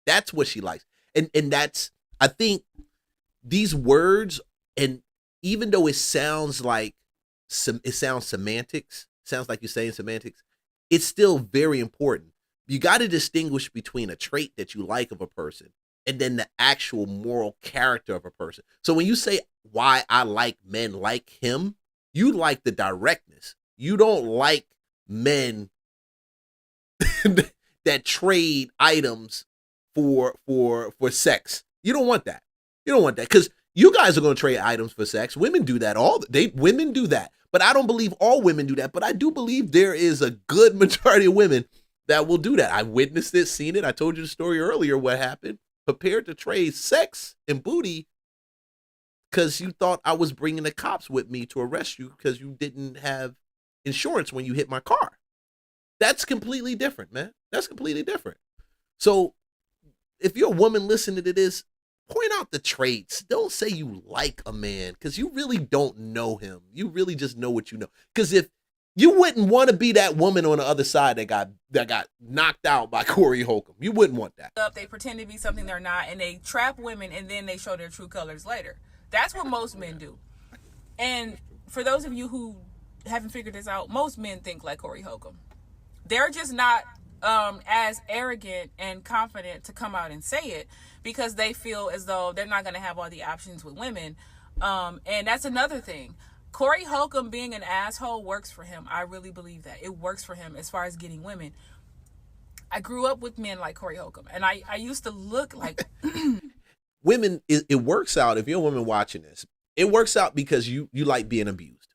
That's what she likes. And that's, I think these words, and even though it sounds like it sounds semantics, sounds like you're saying semantics, it's still very important. You got to distinguish between a trait that you like of a person and then the actual moral character of a person. So when you say why I like men like him, you like the directness. You don't like men that trade items for sex. You don't want that. You don't want that, because you guys are going to trade items for sex. Women do that women do that. But I don't believe all women do that. But I do believe there is a good majority of women that will do that. I witnessed it, seen it. I told you the story earlier, what happened. Prepared to trade sex and booty because you thought I was bringing the cops with me to arrest you because you didn't have insurance when you hit my car. That's completely different, man. That's completely different. So if you're a woman listening to this, point out the traits. Don't say you like a man, because you really don't know him. You really just know what you know. Because if you wouldn't want to be that woman on the other side that got knocked out by Corey Holcomb. You wouldn't want that. They pretend to be something they're not, and they trap women, and then they show their true colors later. That's what most men do. And for those of you who haven't figured this out, most men think like Corey Holcomb. They're just not as arrogant and confident to come out and say it, because they feel as though they're not going to have all the options with women. And that's another thing. Corey Holcomb being an asshole works for him. I really believe that. It works for him as far as getting women. I grew up with men like Corey Holcomb, and I used to look like... Women, it works out. If you're a woman watching this, it works out because you like being abused.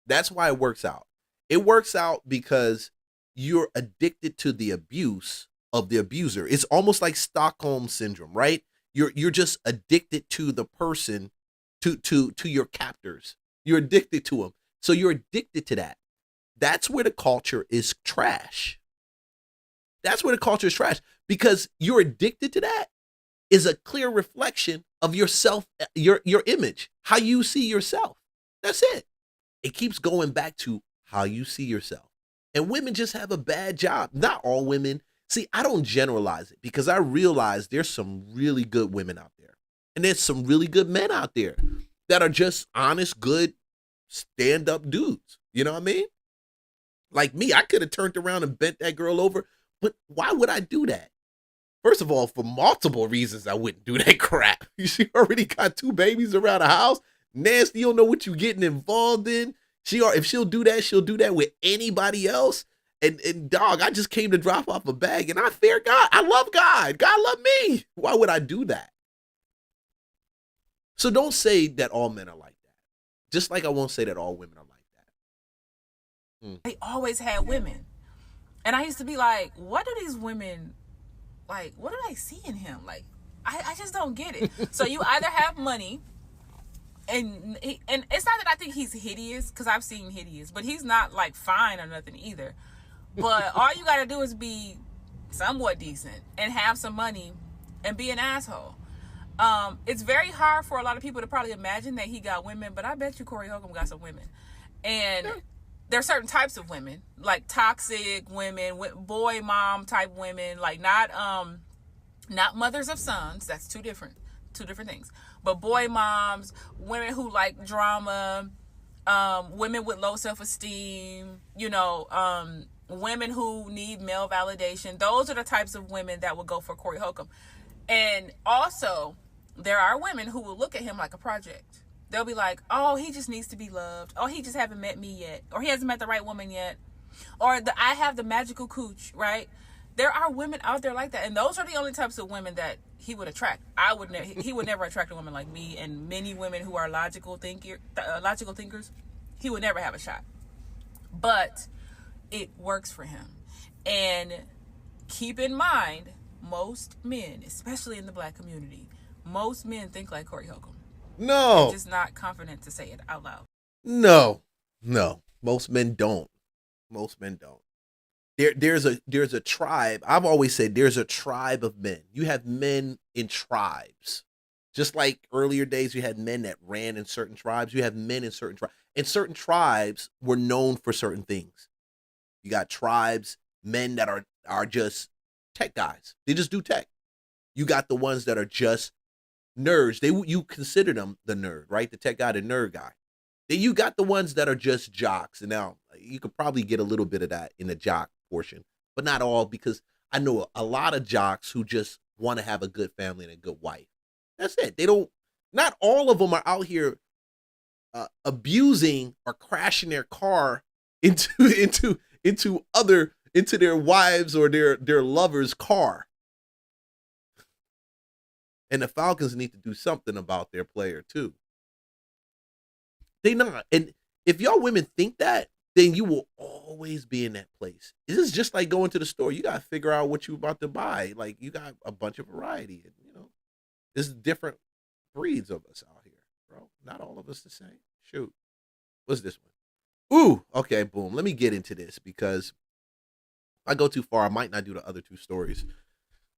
That's why it works out. It works out because you're addicted to the abuse of the abuser. It's almost like Stockholm syndrome, right? You're just addicted to the person, to your captors. You're addicted to them. So you're addicted to that. That's where the culture is trash. That's where the culture is trash, because you're addicted to that is a clear reflection of yourself, your image, how you see yourself. That's it. It keeps going back to how you see yourself. And women just have a bad job. Not all women. See, I don't generalize it, because I realize there's some really good women out there. And there's some really good men out there that are just honest, good, stand-up dudes. You know what I mean? Like me, I could have turned around and bent that girl over, but why would I do that? First of all, for multiple reasons, I wouldn't do that crap. She already got 2 babies around the house. Nasty, you don't know what you're getting involved in. If she'll do that, she'll do that with anybody else. And dog, I just came to drop off a bag, and I fear God. I love God. God love me. Why would I do that? So don't say that all men are like that. Just like I won't say that all women are like that. They always had women. And I used to be like, what do these women, like, what do I see in him? Like, I just don't get it. So you either have money, and it's not that I think he's hideous, because I've seen hideous, but he's not like fine or nothing either. But all you got to do is be somewhat decent and have some money and be an asshole. It's very hard for a lot of people to probably imagine that he got women, but I bet you Corey Holcomb got some women. And there are certain types of women, like toxic women, boy mom type women, like not mothers of sons. That's two different things. But boy moms, women who like drama, women with low self-esteem, women who need male validation. Those are the types of women that would go for Corey Holcomb. And also, there are women who will look at him like a project. They'll be like, oh, he just needs to be loved. Oh, he just haven't met me yet. Or he hasn't met the right woman yet. Or I have the magical cooch, right? There are women out there like that. And those are the only types of women that he would attract. He would never attract a woman like me, and many women who are logical thinkers. He would never have a shot. But it works for him. And keep in mind, most men, especially in the black community, most men think like Corey Holcomb. No. They're just not confident to say it out loud. No. Most men don't. There's a tribe. I've always said there's a tribe of men. You have men in tribes. Just like earlier days, you had men that ran in certain tribes. You have men in certain tribes. And certain tribes were known for certain things. You got tribes, men that are just tech guys. They just do tech. You got the ones that are just nerds. You consider them the nerd, right? The tech guy, the nerd guy. Then you got the ones that are just jocks. And now you could probably get a little bit of that in the jock portion, but not all, because I know a lot of jocks who just want to have a good family and a good wife. That's it. Not all of them are out here abusing or crashing their car into their wives or their lover's car. And the Falcons need to do something about their player too. They not. And if y'all women think that, then you will always be in that place. This is just like going to the store. You got to figure out what you're about to buy. Like, you got a bunch of variety. And, there's different breeds of us out here, bro. Not all of us the same. Shoot. What's this one? Ooh, okay, boom. Let me get into this, because if I go too far, I might not do the other 2 stories.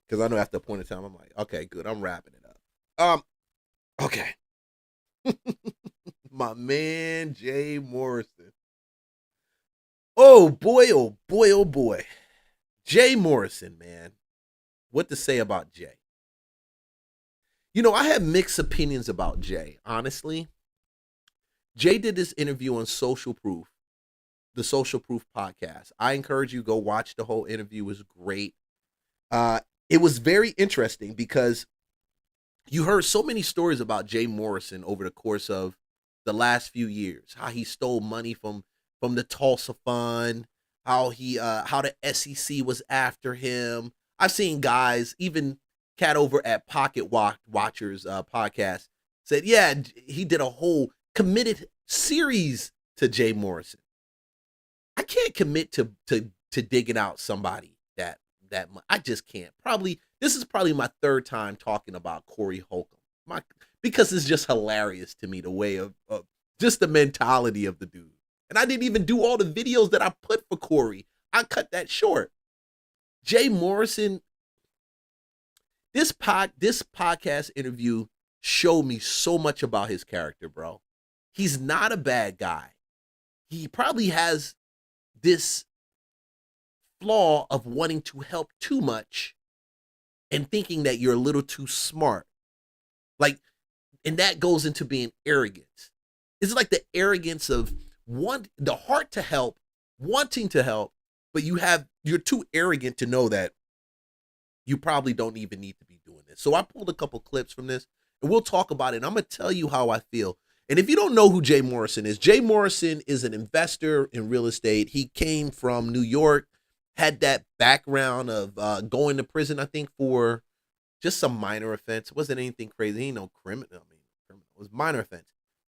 Because I know after a point in time, I'm like, okay, good. I'm wrapping it up. Okay. My man, Jay Morrison. Oh boy. Jay Morrison, man. What to say about Jay? I have mixed opinions about Jay, honestly. Jay did this interview on Social Proof, the Social Proof podcast. I encourage you, go watch the whole interview. It was great. It was very interesting because you heard so many stories about Jay Morrison over the course of the last few years. How he stole money from the Tulsa Fund, how the SEC was after him. I've seen guys, even cat over at Pocket Watchers podcast, said, yeah, he did a whole committed series to Jay Morrison. I can't commit to digging out somebody that that much. I just can't. This is probably my third time talking about Corey Holcomb. Because it's just hilarious to me, the way of just the mentality of the dude. And I didn't even do all the videos that I put for Corey. I cut that short. Jay Morrison, this podcast interview showed me so much about his character, bro. He's not a bad guy. He probably has this flaw of wanting to help too much and thinking that you're a little too smart. And that goes into being arrogant. It's like the arrogance of the heart to help, wanting to help, but you're too arrogant to know that you probably don't even need to be doing this. So I pulled a couple clips from this, and we'll talk about it. And I'm going to tell you how I feel. And if you don't know who Jay Morrison is an investor in real estate. He came from New York, had that background of going to prison, I think, for just some minor offense. It wasn't anything crazy. He ain't no criminal. It was minor offense.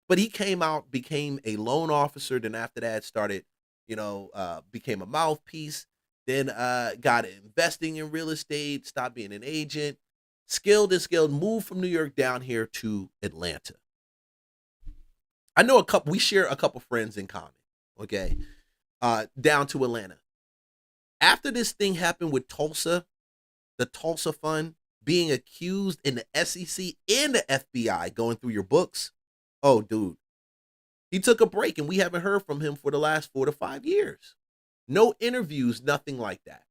But he came out, became a loan officer. Then after that, started, became a mouthpiece. Then got investing in real estate, stopped being an agent, skilled, moved from New York down here to Atlanta. I know we share a couple friends in common, okay, down to Atlanta. After this thing happened with Tulsa, the Tulsa Fund being accused in the SEC and the FBI going through your books, oh, dude, he took a break and we haven't heard from him for the last 4 to 5 years. No interviews, nothing like that.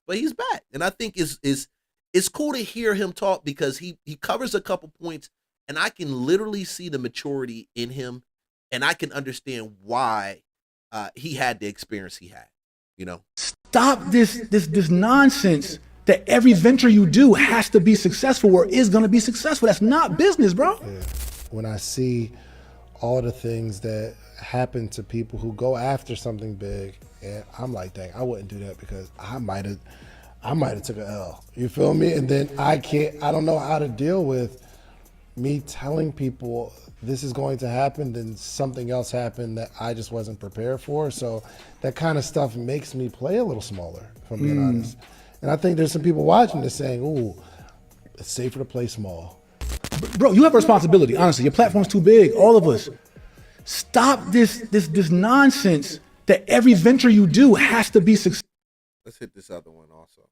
But he's back. And I think it's cool to hear him talk because he covers a couple points and I can literally see the maturity in him and I can understand why he had the experience he had, Stop this nonsense that every venture you do has to be successful or is going to be successful. That's not business, bro. Yeah. When I see all the things that happen to people who go after something big, and I'm like, dang, I wouldn't do that because I might have took an L. You feel me? And then I don't know how to deal with me telling people this is going to happen, then something else happened that I just wasn't prepared for. So that kind of stuff makes me play a little smaller, if I'm being honest. And I think there's some people watching this saying, ooh, it's safer to play small. Bro, you have a responsibility, honestly. Your platform's too big, all of us. Stop this nonsense that every venture you do has to be successful. Let's hit this other one also.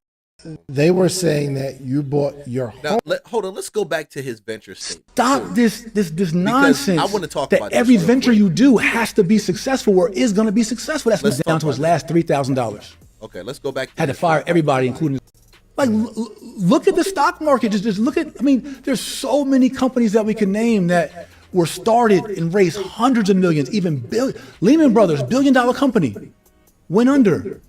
They were saying that you bought your home. Now, hold on, let's go back to his venture statement. Stop this nonsense I want to talk that about every this venture you do has to be successful or is going to be successful. That's down to his last $3,000. Okay, let's go back. Had to fire everybody, including look at the stock market. Just look at. There's so many companies that we can name that were started and raised hundreds of millions, even billion. Lehman Brothers, $1 billion company, went under.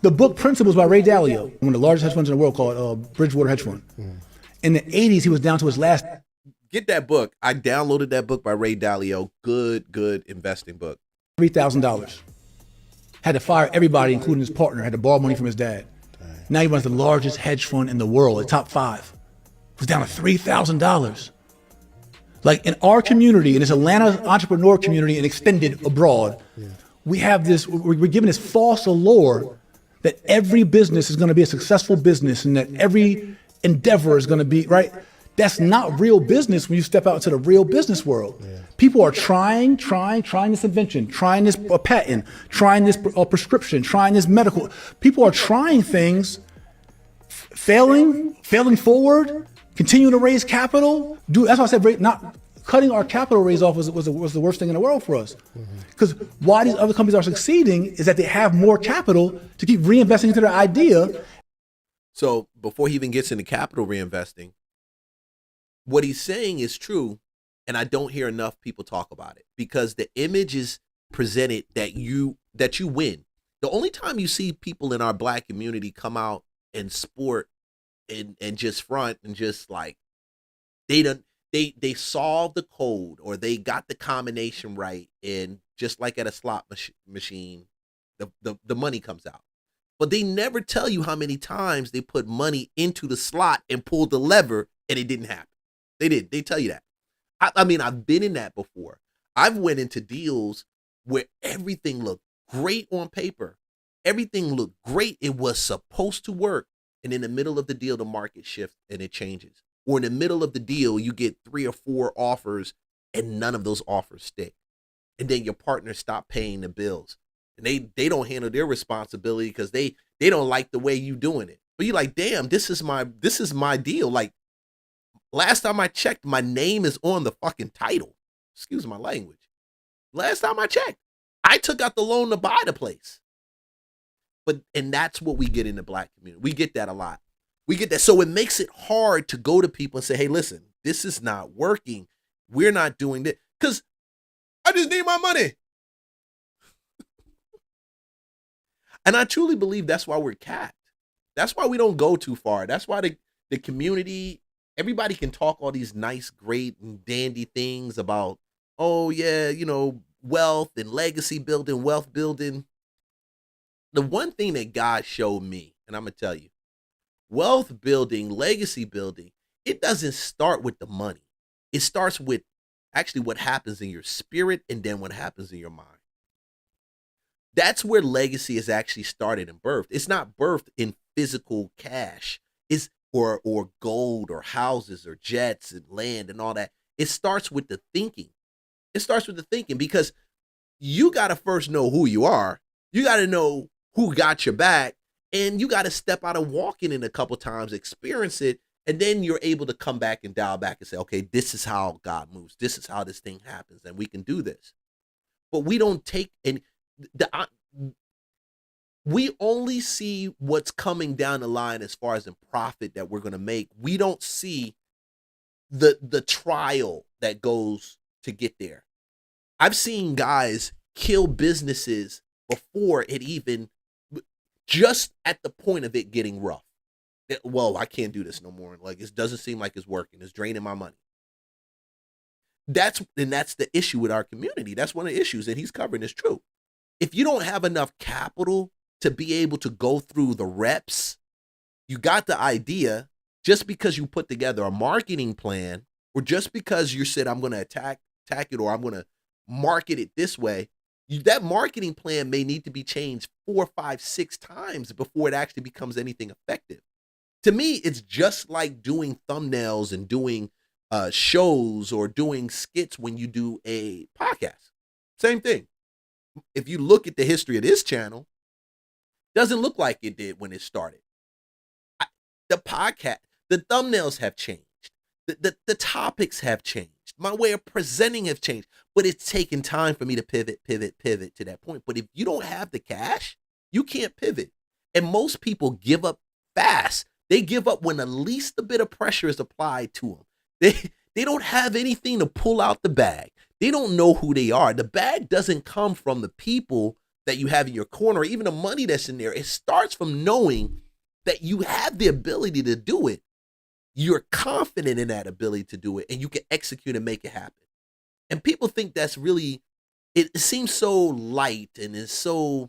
The book Principles by Ray Dalio, one of the largest hedge funds in the world, called Bridgewater Hedge Fund. In the 80s, he was down to his last. Get that book. I downloaded that book by Ray Dalio. Good investing book. $3,000. Had to fire everybody, including his partner. Had to borrow money from his dad. Now he runs the largest hedge fund in the world, the top 5. Was down to $3,000. Like in our community, in this Atlanta entrepreneur community and extended abroad, we have this, we're given this false allure that every business is going to be a successful business and that every endeavor is going to be, right? That's not real business when you step out into the real business world. People are trying this invention, trying this patent, trying this prescription, trying this medical. People are trying things, failing forward, continuing to raise capital. That's why I said not cutting our capital raise off was the worst thing in the world for us. Because why these other companies are succeeding is that they have more capital to keep reinvesting into their idea. So before he even gets into capital reinvesting, what he's saying is true, and I don't hear enough people talk about it because the image is presented that you win. The only time you see people in our black community come out and sport and just front and just like they solved the code or they got the combination right, and just like at a slot machine, the money comes out. But they never tell you how many times they put money into the slot and pulled the lever and it didn't happen. They did. They tell you that. I mean, I've been in that before. I've went into deals where everything looked great on paper. Everything looked great. It was supposed to work. and in the middle of the deal, the market shifts and it changes. Or in the middle of the deal, you get 3 or 4 offers and none of those offers stick. And then your partner stop paying the bills. And they don't handle their responsibility because they don't like the way you doing it. But you're like, damn, this is my deal. Like, last time I checked, my name is on the fucking title. Excuse my language. Last time I checked, I took out the loan to buy the place. And that's what we get in the black community. We get that a lot. We get that. So it makes it hard to go to people and say, hey, listen, this is not working. We're not doing this. Because I just need my money. And I truly believe that's why we're capped. That's why we don't go too far. That's why the community, everybody can talk all these nice, great, and dandy things about, oh, yeah, wealth and legacy building, wealth building. The one thing that God showed me, and I'm going to tell you, wealth building, legacy building, it doesn't start with the money. It starts with actually what happens in your spirit and then what happens in your mind. That's where legacy is actually started and birthed. It's not birthed in physical cash. It's or gold or houses or jets and land and all that. It starts with the thinking. It starts with the thinking because you got to first know who you are. You got to know who got your back, and you got to step out and walk in it a couple times, experience it, and then you're able to come back and dial back and say, okay, this is how God moves. This is how this thing happens, and we can do this. But we don't take and we only see what's coming down the line as far as in profit that we're going to make. We don't see the trial that goes to get there. I've seen guys kill businesses before it even, just at the point of it getting rough. Well, I can't do this no more. Like, it doesn't seem like it's working. It's draining my money. That's the issue with our community. That's one of the issues that he's covering is true. If you don't have enough capital to be able to go through the reps, you got the idea, just because you put together a marketing plan, or just because you said, I'm going to attack it, or I'm going to market it this way, that marketing plan may need to be changed 4, 5, 6 times before it actually becomes anything effective. To me, it's just like doing thumbnails and doing shows or doing skits when you do a podcast. Same thing. If you look at the history of this channel, doesn't look like it did when it started. The podcast, the thumbnails have changed. The topics have changed. My way of presenting have changed. But it's taken time for me to pivot to that point. But if you don't have the cash, you can't pivot. And most people give up fast. They give up when the least a bit of pressure is applied to them. They don't have anything to pull out the bag. They don't know who they are. The bag doesn't come from the people that you have in your corner, or even the money that's in there. It starts from knowing that you have the ability to do it. You're confident in that ability to do it, and you can execute and make it happen. And people think that's really, it seems so light, and it's so,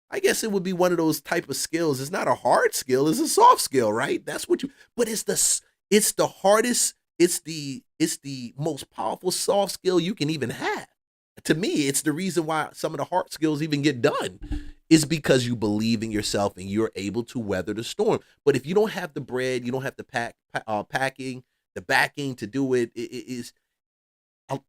I guess it would be one of those type of skills. It's not a hard skill, it's a soft skill, right? That's what but it's the hardest, it's the most powerful soft skill you can even have. To me, it's the reason why some of the hard skills even get done, is because you believe in yourself and you're able to weather the storm. But if you don't have the bread, you don't have the packing, the backing to do it, it is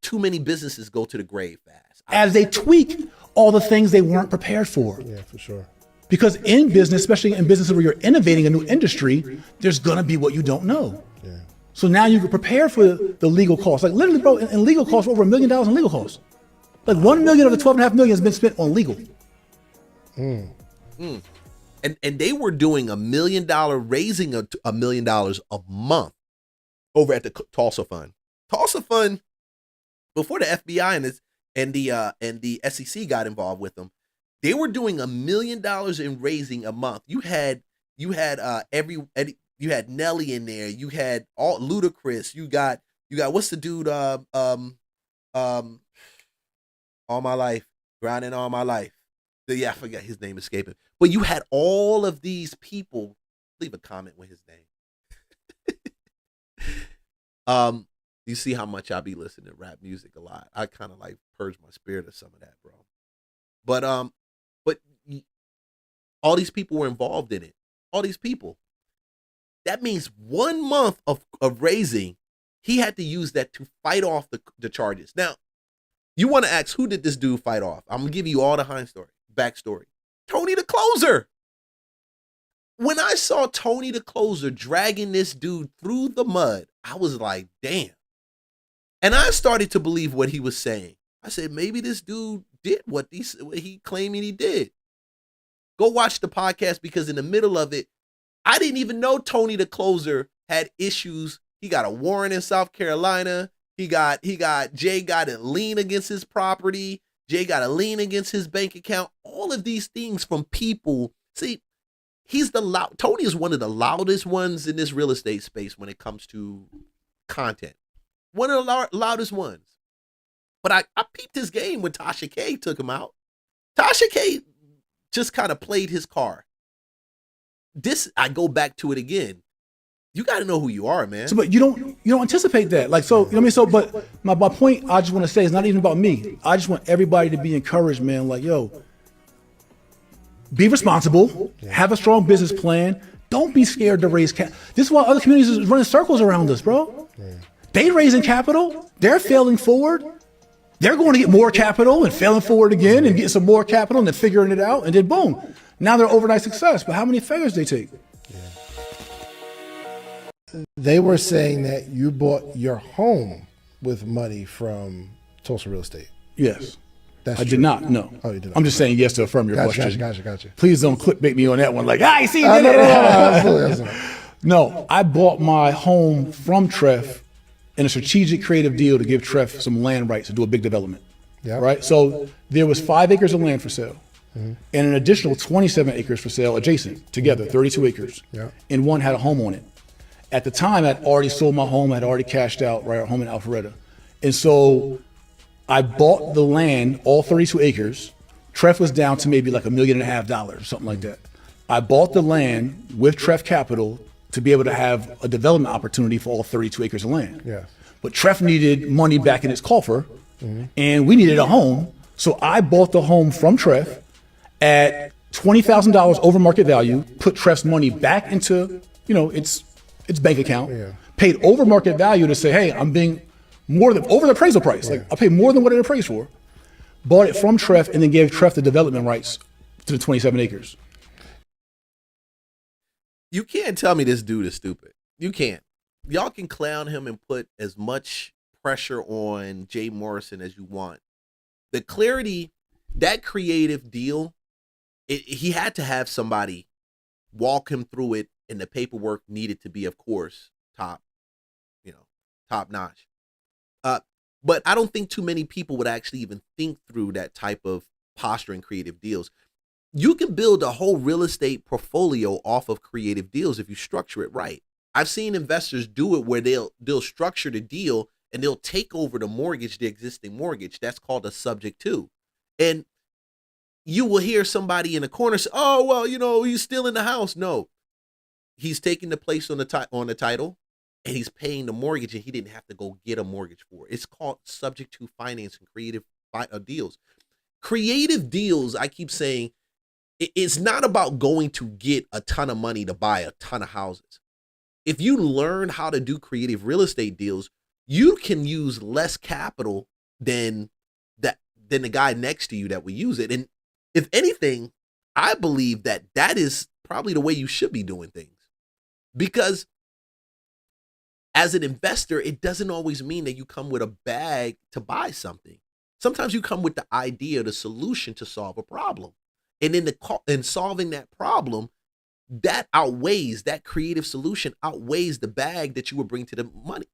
too many businesses go to the grave fast. As they tweak all the things they weren't prepared for. Yeah, for sure. Because in business, especially in businesses where you're innovating a new industry, there's gonna be what you don't know. Yeah. So now you can prepare for the legal costs. Like literally, bro, in legal costs, over $1 million in legal costs. Like 1 million of the 12.5 million has been spent on legal. And they were doing $1 million, raising $1 million a month over at the Tulsa Fund. Tulsa Fund, before the FBI and the SEC got involved with them, they were doing $1 million in raising a month. You had Nelly in there. You had all Ludacris. You got what's the dude? All My Life, Grinding All My Life. Yeah, I forgot his name escaping. But you had all of these people. Leave a comment with his name. You see how much I be listening to rap music a lot. I kind of like purge my spirit of some of that, bro. But all these people were involved in it. All these people. That means 1 month of raising, he had to use that to fight off the charges. Now, you want to ask, who did this dude fight off? I'm going to give you all the backstory. Tony the Closer. When I saw Tony the Closer dragging this dude through the mud, I was like, damn. And I started to believe what he was saying. I said, maybe this dude did what he claiming he did. Go watch the podcast, because in the middle of it, I didn't even know Tony the Closer had issues. He got a warrant in South Carolina. Jay got a lien against his property. Jay got a lien against his bank account. All of these things from people. See, Tony is one of the loudest ones in this real estate space when it comes to content. One of the loudest ones. But I peeped his game when Tasha K took him out. Tasha K just kind of played his card. I go back to it again. You got to know who you are, man. So, but you don't anticipate that. Like, so, you know what I mean? So, but my point I just want to say is not even about me. I just want everybody to be encouraged, man. Like, yo, be responsible, have a strong business plan. Don't be scared to raise capital. This is why other communities are running circles around us, bro. They raising capital. They're failing forward. They're going to get more capital and failing forward again and getting some more capital and then figuring it out. And then boom, now they're overnight success. But how many failures they take? They were saying that you bought your home with money from Tulsa Real Estate. Yes. That's I true. did not, no. Oh, you did not. I'm just saying yes to affirm your question. Gotcha. Please don't clickbait me on that one. Like, I see you did it. Absolutely. No, I bought my home from Treff in a strategic creative deal to give Treff some land rights to do a big development. Yeah. Right? So there was 5 acres of land for sale and an additional 27 acres for sale adjacent together, 32 acres. Yeah. And one had a home on it. At the time, I'd already sold my home. I'd already cashed out, right, our home in Alpharetta. And so I bought the land, all 32 acres. Treff was down to maybe like $1.5 million or something like that. I bought the land with Treff Capital to be able to have a development opportunity for all 32 acres of land. Yeah. But Treff needed money back in his coffer, and we needed a home. So I bought the home from Treff at $20,000 over market value, put Treff's money back into, its bank account, paid over market value to say, hey, I'm being over the appraisal price. Like, I paid more than what it appraised for. Bought it from Treff and then gave Treff the development rights to the 27 acres. You can't tell me this dude is stupid. You can't. Y'all can clown him and put as much pressure on Jay Morrison as you want. The clarity, that creative deal, he had to have somebody walk him through it, and the paperwork needed to be, of course, top notch. But I don't think too many people would actually even think through that type of posture and creative deals. You can build a whole real estate portfolio off of creative deals if you structure it right. I've seen investors do it where they'll structure the deal and they'll take over the existing mortgage. That's called a subject to. And you will hear somebody in the corner say, oh, well, he's still in the house. No, he's taking the place on the title and he's paying the mortgage, and he didn't have to go get a mortgage for it. It's called subject to financing, creative deals. Creative deals, I keep saying, it's not about going to get a ton of money to buy a ton of houses. If you learn how to do creative real estate deals, you can use less capital than the guy next to you that will use it. And if anything, I believe that is probably the way you should be doing things. Because as an investor, it doesn't always mean that you come with a bag to buy something. Sometimes you come with the idea, the solution to solve a problem. And in solving that problem, that creative solution outweighs the bag that you would bring to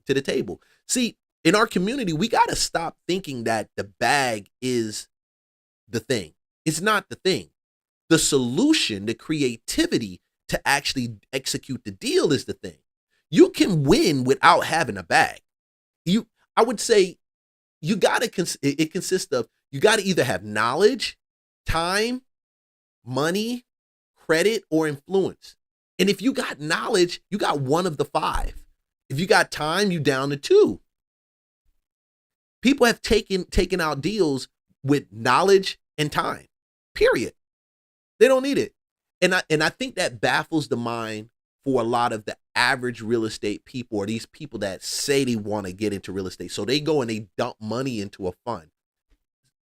the table. See, in our community, we got to stop thinking that the bag is the thing. It's not the thing. The solution, the creativity to actually execute the deal is the thing. You can win without having a bag. I would say it consists of, you got to either have knowledge, time, money, credit, or influence. And if you got knowledge, you got one of the 5. If you got time, you down to 2. People have taken out deals with knowledge and time, period. They don't need it. And I think that baffles the mind for a lot of the average real estate people, or these people that say they want to get into real estate. So they go and they dump money into a fund.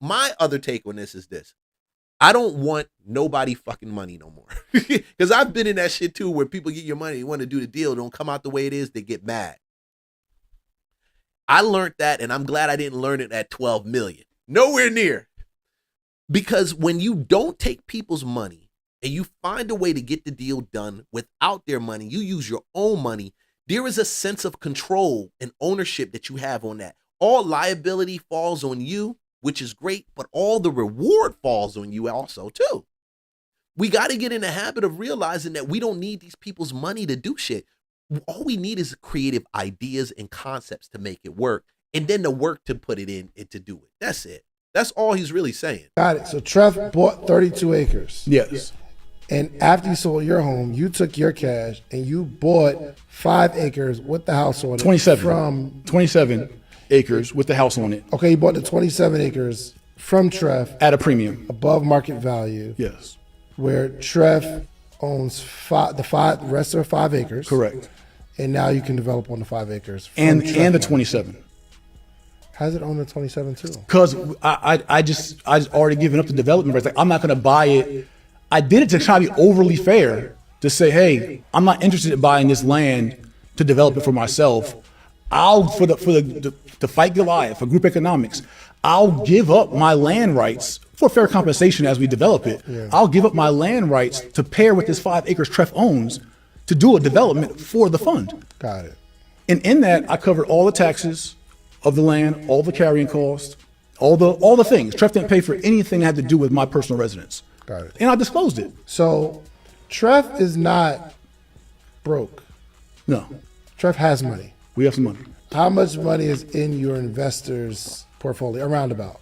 My other take on this is this. I don't want nobody fucking money no more. Because I've been in that shit too, where people get your money, they want to do the deal, don't come out the way it is, they get mad. I learned that, and I'm glad I didn't learn it at 12 million. Nowhere near. Because when you don't take people's money and you find a way to get the deal done without their money, you use your own money, there is a sense of control and ownership that you have on that. All liability falls on you, which is great, but all the reward falls on you also too. We got to get in the habit of realizing that we don't need these people's money to do shit. All we need is creative ideas and concepts to make it work, and then the work to put it in and to do it. That's it. That's all he's really saying. Got it. So Trev bought 32 acres. Yes. And after you sold your home, you took your cash and you bought 5 acres with the house on it. 27. From 27 acres with the house on it. Okay, you bought the 27 acres from Trev at a premium, above market value. Yes. Where Trev owns the rest of the 5 acres. Correct. And now you can develop on the 5 acres. From And Trev the money. 27. How's it on the 27 too? Because I just already given up the development rights. Like, I'm not going to buy it. I did it to try to be overly fair, to say, hey, I'm not interested in buying this land to develop it for myself. To fight Goliath, for group economics, I'll give up my land rights for fair compensation as we develop it. Yeah. I'll give up my land rights to pair with this 5 acres Trev owns to do a development for the fund. Got it. And in that, I covered all the taxes of the land, all the carrying costs, all the things. Trev didn't pay for anything that had to do with my personal residence. Got it. And I disclosed it. So Trev is not broke. No. Trev has money. We have some money. How much money is in your investors' portfolio? Around about.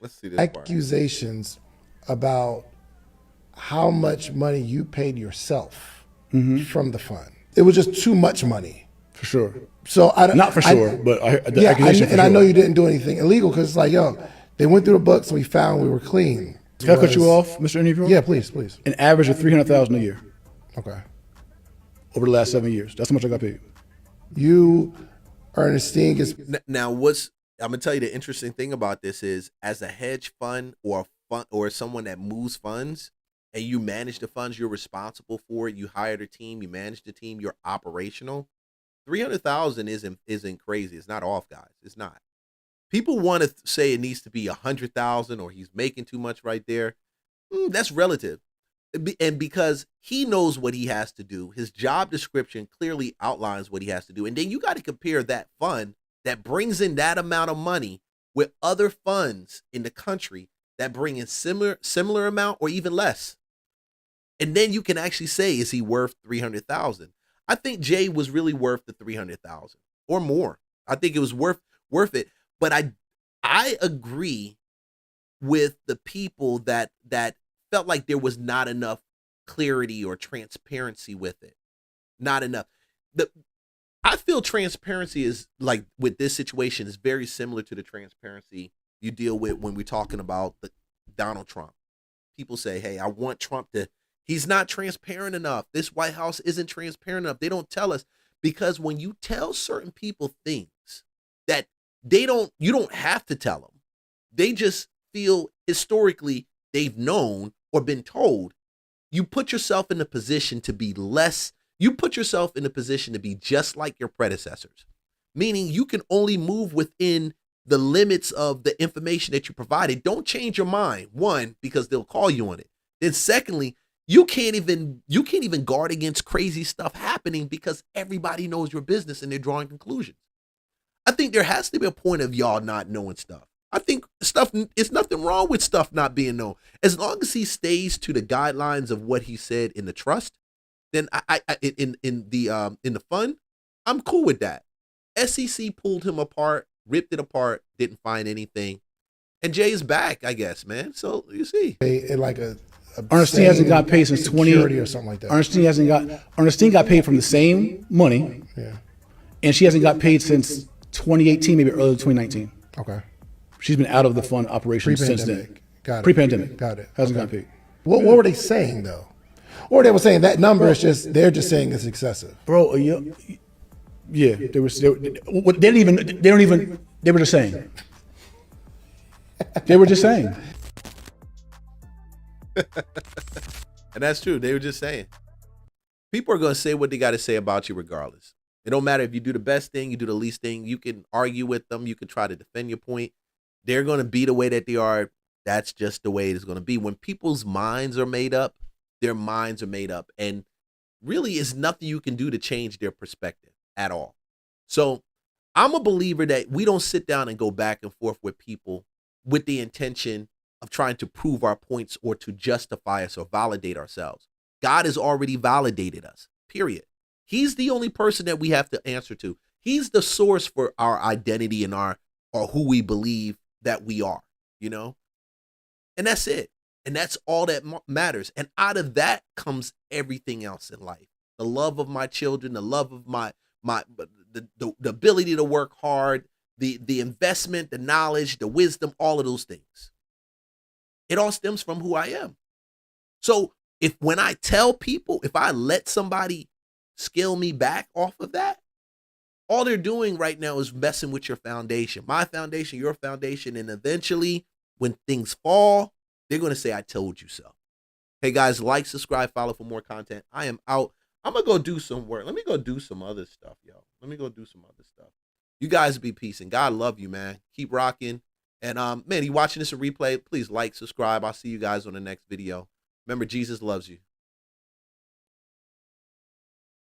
Let's see this part. Accusations about how much money you paid yourself from the fund. It was just too much money. For sure. So Not for sure, but the accusation for I know sure. you didn't do anything illegal because it's like, yo, they went through the books and we found we were clean. Can I cut you off, Mr. Interviewer? Yeah, please. An average of $300,000 a year. Okay. Over the last 7 years. That's how much I got paid. You, Ernestine, gets. Now, I'm gonna tell you the interesting thing about this is, as a hedge fund or someone that moves funds, and you manage the funds, you're responsible for it. You hired a team, you manage the team, you're operational. 300,000 isn't crazy. It's not off, guys. It's not. People want to say it needs to be 100,000 or he's making too much right there. That's relative. And because he knows what he has to do, his job description clearly outlines what he has to do. And then you got to compare that fund that brings in that amount of money with other funds in the country that bring in similar amount or even less. And then you can actually say, is he worth 300,000? I think Jay was really worth the 300,000 or more. I think it was worth it. But I agree with the people that felt like there was not enough clarity or transparency with it. Not enough. I feel transparency is, like, with this situation, is very similar to the transparency you deal with when we're talking about Donald Trump. People say, hey, I want Trump to, he's not transparent enough. This White House isn't transparent enough. They don't tell us, because when you tell certain people things that you don't have to tell them. They just feel historically they've known or been told. You put yourself in a position to be just like your predecessors, meaning you can only move within the limits of the information that you provided. Don't change your mind. One, because they'll call you on it. Then secondly, you can't even guard against crazy stuff happening because everybody knows your business and they're drawing conclusions. I think there has to be a point of y'all not knowing stuff. I think it's nothing wrong with stuff not being known. As long as he stays to the guidelines of what he said in the trust, then in the fund, I'm cool with that. SEC pulled him apart, ripped it apart, didn't find anything. And Jay's back, I guess, man. So you see. Like Ernestine hasn't got paid since 20 or something like that. Ernestine got paid from the same money. Yeah. And she hasn't got paid since 2018, maybe early 2019. Okay. She's been out of the fund operation since then. Got it. Pre-pandemic. Got it. Hasn't gone peak. What were they saying though? Or they were saying that number is just they're just saying it's excessive. Bro, yeah, they were just saying. They were just saying. And that's true. They were just saying. People are going to say what they got to say about you regardless. It don't matter if you do the best thing, you do the least thing. You can argue with them. You can try to defend your point. They're going to be the way that they are. That's just the way it's going to be. When people's minds are made up, their minds are made up. And really, it's nothing you can do to change their perspective at all. So I'm a believer that we don't sit down and go back and forth with people with the intention of trying to prove our points or to justify us or validate ourselves. God has already validated us, period. He's the only person that we have to answer to. He's the source for our identity and or who we believe that we are, you know? And that's it. And that's all that matters. And out of that comes everything else in life. The love of my children, the love of the ability to work hard, the investment, the knowledge, the wisdom, all of those things. It all stems from who I am. So when I tell people, if I let somebody scale me back off of that, all they're doing right now is messing with your foundation, my foundation, your foundation. And eventually when things fall, they're going to say, I told you so. Hey guys, like, subscribe, follow for more content. I am out. I'm going to go do some work. Let me go do some other stuff, yo. Let me go do some other stuff. You guys be peace and God love you, man. Keep rocking. And man, you watching this a replay, please like, subscribe. I'll see you guys on the next video. Remember, Jesus loves you.